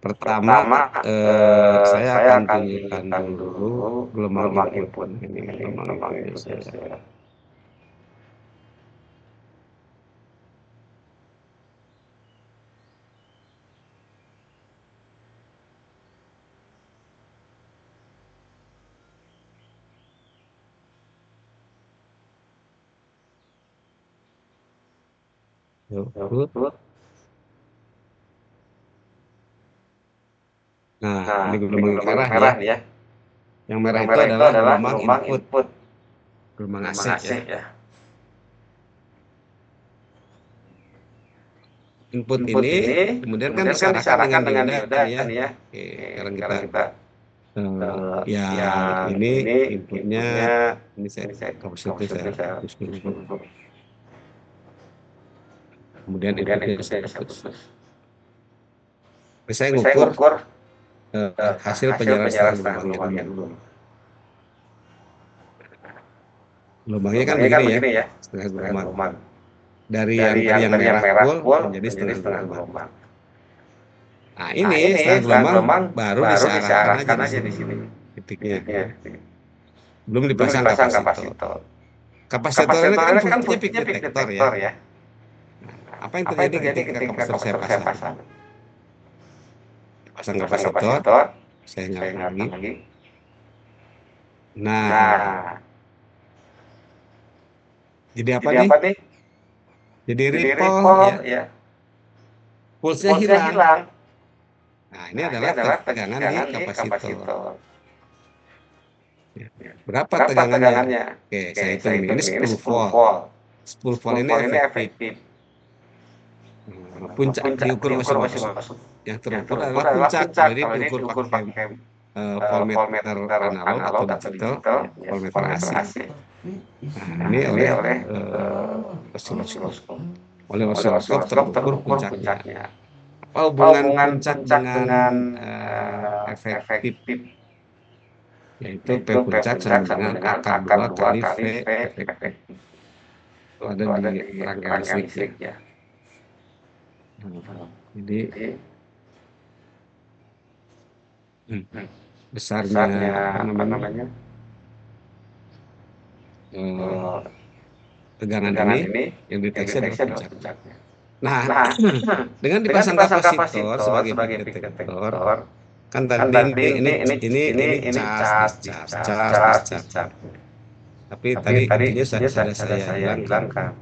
Pertama, saya akan tunjukkan dulu gelombang input. Ini gelombang input saya. Nah, ini gelombang merah ya. Yang merah itu adalah gelombang input. Gelombang AC ya. Input ini kemudian kan disarahkan dengan dioda kan ya. Oke, sekarang kita ya ini inputnya ini saya kapasitor saya hapus dulu. Kemudian inputnya saya hapus. Saya ngukur hasil penyiaran gelombangnya dulu. Gelombangnya kan begini ya, setengah gelombang. Dari yang merah full menjadi setengah gelombang. Nah, ini setengah gelombang baru diarahkan aja di sini titiknya. Belum dipasang kapasitor. Kapasitor ini kan fungsinya peak detector ya. Apa yang terjadi ketika kapasitor saya pasang? Pasang kapasitor, saya nyalakan lagi. Nah, jadi apa nih? Jadi ripple ya. Pulsnya hilang. Nah, ini adalah tegangan di kapasitor. Berapa tegangannya? Oke, saya hitung ini 10 volt. 10 volt ini efektif. Puncak diukur masih yang terukur adalah puncak. Jadi diukur pakai voltmeter analog atau digital, voltmeter AC. Nah, ini oleh osiloskop. Oleh osiloskop terukur puncaknya. Apa hubungan puncak dengan efektif? Yaitu P puncak sama dengan akar 2 kali V efektif. Itu ada di rangkaian listrik ya. Jadi besarnya apa namanya tegangan ini yang deteksi adalah puncaknya. Nah, dengan dipasang kapasitor sebagai peak detektor, kan tadi ini cas. Tapi tadi intinya sudah saya bilang kan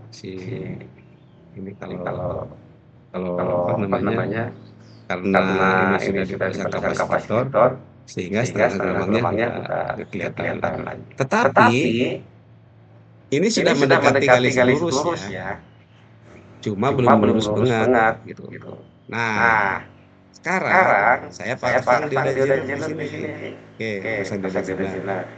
ini kalau apa namanya, karena ini sudah dipasang kapasitor sehingga setengah gelombangnya udah kelihatan lagi. Tetapi ini sudah mendekati garis lurus ya. Cuma belum lurus banget gitu. Nah, sekarang saya pasang dioda jener di sini. Oke, pasang dioda jener.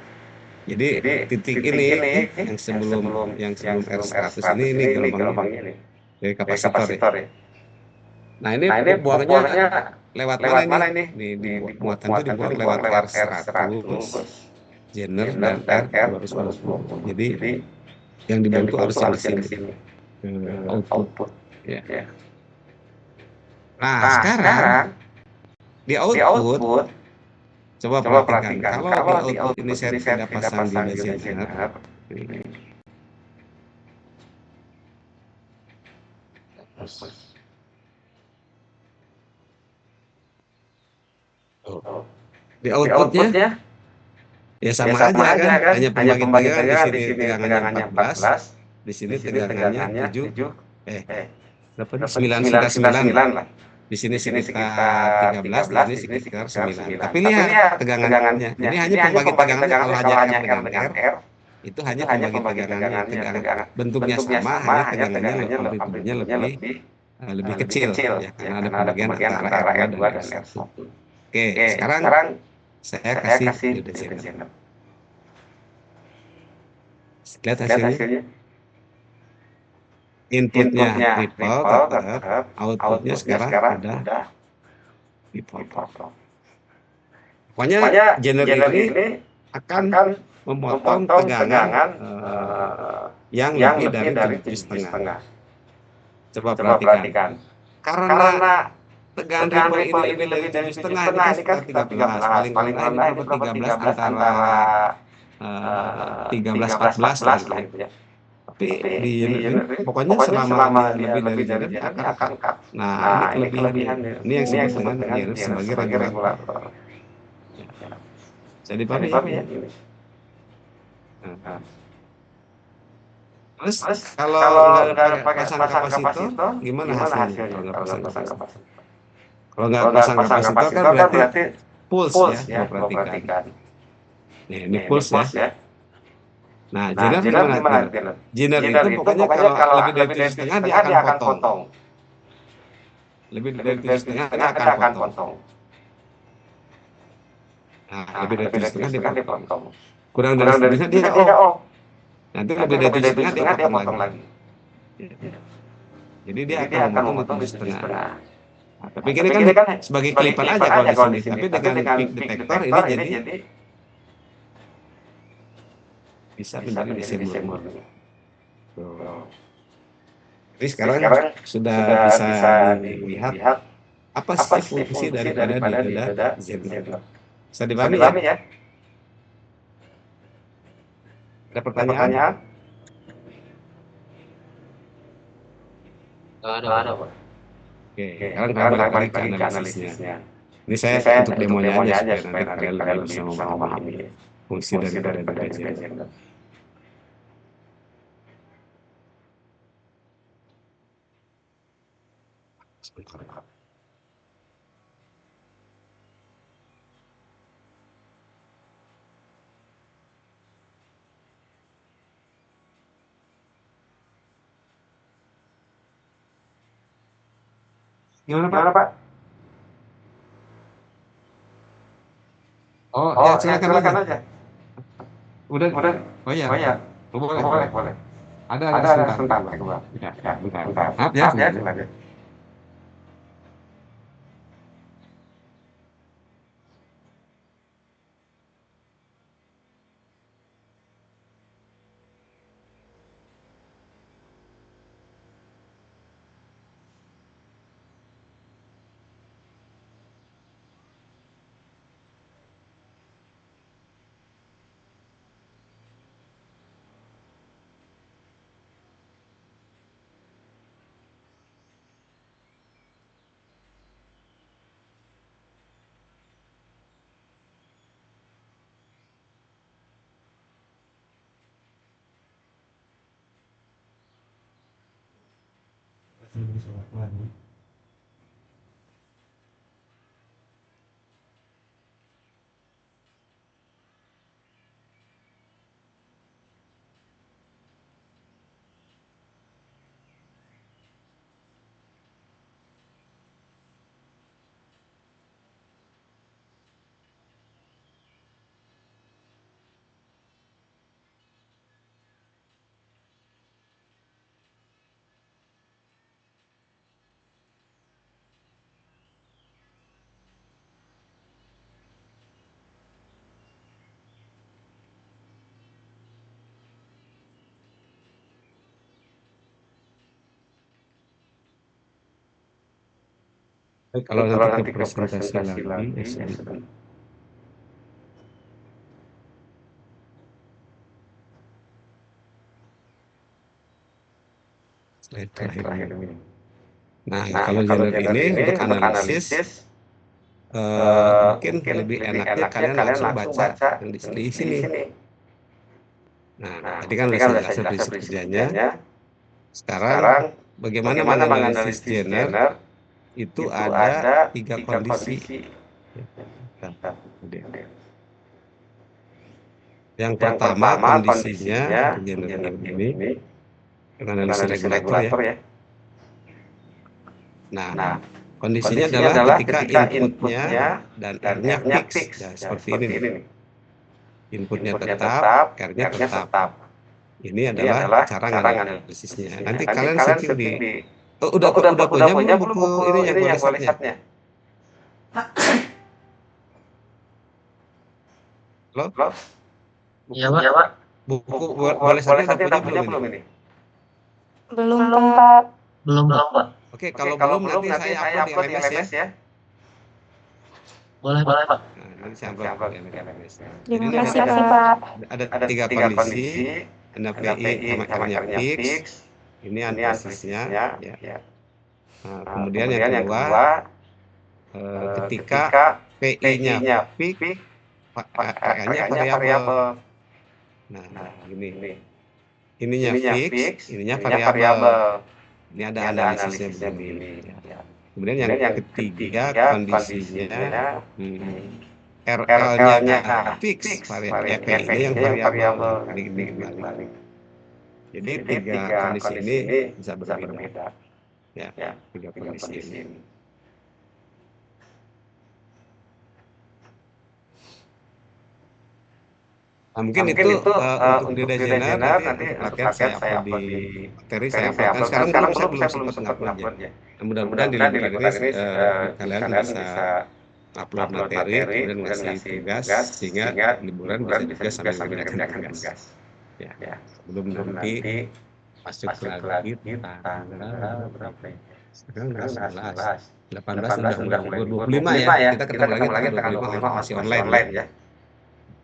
Jadi titik ini yang sebelum R100 ini gelombangnya nih dari kapasitor ya. Nah, ini buangnya lewat mana ini? Di muatan itu dibuang lewat R100, jener dan R250. Jadi yang dibantu harus yang di sini. Output ya. Nah, sekarang di output coba perhatikan kalau di output ini saya tidak pasang dioda jener. Di outputnya ya sama aja kan, hanya pembagi tegangan di sini tegangannya 14, di sini tegangannya 7, berapa nih? 9 lah. Di sini sekitar 13, di sini sekitar 9. Tapi lihat tegangannya. Ini hanya pembagi tegangannya kalau hanya R dengan R, itu hanya pembagi tegangannya. Bentuknya sama, hanya tegangannya amplitudonya lebih kecil ya, karena ada pembagian antara R2 dan R1. Oke, sekarang saya kasih dioda jener. Lihat hasilnya. Inputnya ripple tetap, outputnya sekarang udah ripple. Pokoknya jener ini akan memotong tegangan yang lebih dari 7,5. Coba perhatikan. Karena tegangan ripple ini lebih dari 7,5, ini kan sekitar 13. Paling rendah ini berapa? 13 antara 13-14 lah gitu ya. Tapi di jener ini pokoknya selama dia lebih dari jener akan cut. Nah, ini kelebihan ini yang disebut dengan jener sebagai regulator. Jadi dipahami ya. Terus kalau nggak pasang kapasitor gimana hasilnya kalau nggak pasang kapasitor? Kalau nggak pasang kapasitor kan berarti pulse ya, perhatikan. Nih, ini pulse ya. Nah, jener gimana? Jener itu pokoknya kalau lebih dari 7,5 dia akan potong. Lebih dari 7,5 dia akan potong. Nah, lebih dari 7,5 dia potong. Kurang dari 7,5 dia off. Nanti lebih dari 7,5 dia potong lagi. Jadi dia akan memotong di 7,5. Nah, tapi ini kan sebagai kelipan aja kalau di sini. Tapi dengan peak detektor ini jadi bisa menjadi DC murni. Jadi sekarang sudah bisa dilihat apa sih fungsi daripada dioda jener. Bisa dipahami ya? Ada pertanyaan?
Nggak ada, Pak.
Oke, sekarang kalian balik lagi ke analisisnya. Ini saya untuk demonya aja supaya nanti kalian lebih bisa memahami fungsi daripada data gender. Sebentar. Gimana, Pak? Oh, ya silakan aja. Udah. Oh ya. Boleh. Ada sebentar, Pak. Ya, bentar. Maaf ya, silakan. Kalau nanti ke presentasi lagi, sebentar. Slide terakhir ini. Nah, kalau gender ini untuk analisis, mungkin lebih enaknya kalian langsung baca yang di sini. Nah, tadi kan udah saya jelasin prinsip kerjanya. Sekarang bagaimana menganalisis gender itu ada 3 kondisi. Yang pertama kondisinya gender ini analisis regulator ya. Nah, kondisinya adalah ketika inputnya dan R-nya fix, ya, seperti ini nih. Inputnya tetap, R-nya tetap. Ini adalah cara analisisnya. Nanti kalian setting di udah punya belum buku ini yang boleh lihatnya? Halo?
Iya, Pak.
Buku boleh lihatnya udah punya belum ini?
Belum, Pak.
Belum, Pak.
Oke, kalau belum nanti saya upload di LMS ya.
Boleh, Pak.
Nah, nanti saya upload di LMS.
Terima kasih, Pak.
Ada 3 kondisi, ada PI sama R-nya fix. Ini analisisnya, ya. Nah, kemudian yang kedua, ketika PI-nya fix, R-nya variabel. Nah, ini. Ininya fix, ininya variabel. Ini ada analisisnya begini. Ya. Kemudian yang ketiga kondisinya RL-nya fix, PI-nya yang variabel. Dibalik. Jadi 3 kondisi ini bisa berbeda. Ya, 3 kondisi ini. Nah, mungkin itu untuk data gender nanti untuk latihan saya upload di materi saya upload. Sekarang saya belum sempat uploadnya. Nah, mudah-mudahan di liburan ini kalian bisa upload materi, kemudian ngasih tugas sehingga liburan bisa juga sambil mengerjakan tugas. Ya, sebelum nanti masuk lagi tanggal berapa ya? Sekarang udah 11, 18 sudah mulai libur, 25 ya. Kita ketemu lagi tanggal 25 masih online ya.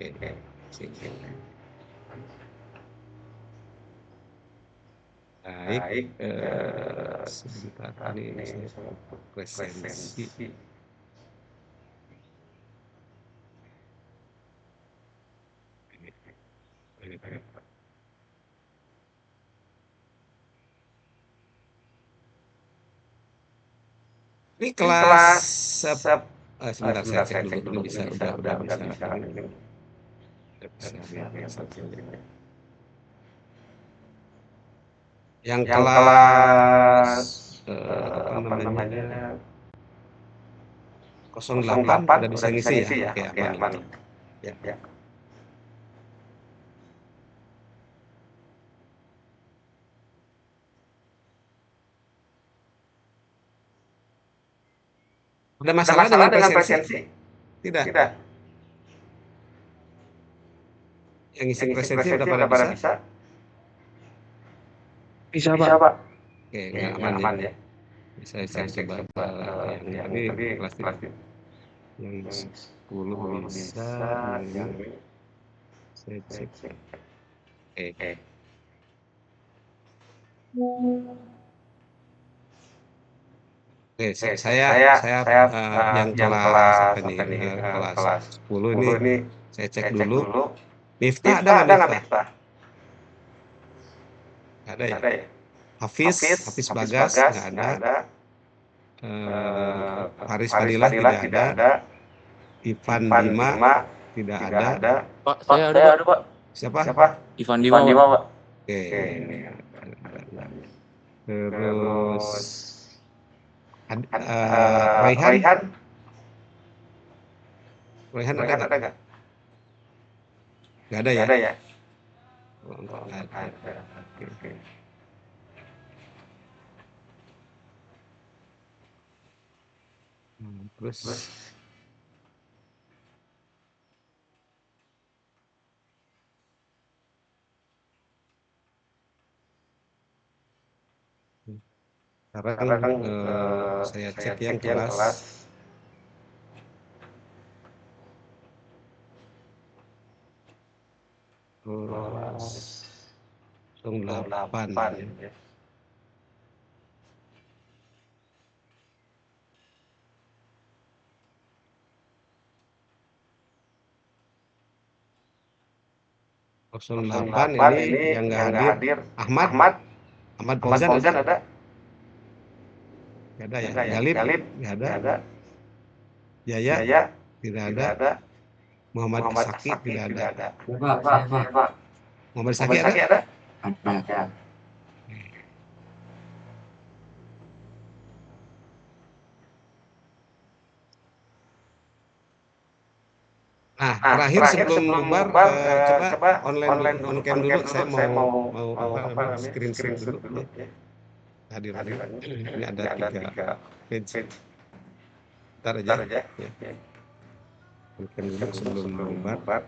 Oke. Baik, sebentar ini saya presensi. Ini kelas sebentar saya cek dulu ini bisa udah bisa ini. Udah bisa lihat. Yang kelas apa namanya 08 udah bisa ngisi ya? Oke, aman. Ya. Ada masalah dengan presensi? Tidak. Yang ngisi presensi udah pada bisa?
Bisa, Pak.
Oke, aman ya. Bisa saya coba yang tadi kelas yang 10 bisa, yang saya cek. Oke. Oke, saya yang kelas apa nih? Kelas 10 ini saya cek dulu. Miftah ada nggak Miftah? Ada ya? Hafiz Bagas nggak ada. Haris Fadila tidak ada. Ivan Bima tidak ada.
Pak, saya ada, Pak.
Siapa?
Ivan Dima, Pak.
Oke. Terus Raihan ada nggak? Nggak ada ya? Nggak ada. Oke. Terus sekarang saya cek yang kelas 08 ya. Delapan ini yang nggak hadir Ahmad Fauzan ada? Nggak ada ya? Galib nggak ada. Yaya tidak ada. Muhammad Saki tidak ada.
Pak.
Muhammad Saki ada?
Ada.
Nah, terakhir sebelum bubar, coba online on cam dulu. Saya mau screenshot dulu ya. Hadirannya. Ini ada 3 page. Bentar aja. Ya. On cam dulu sebelum bubar.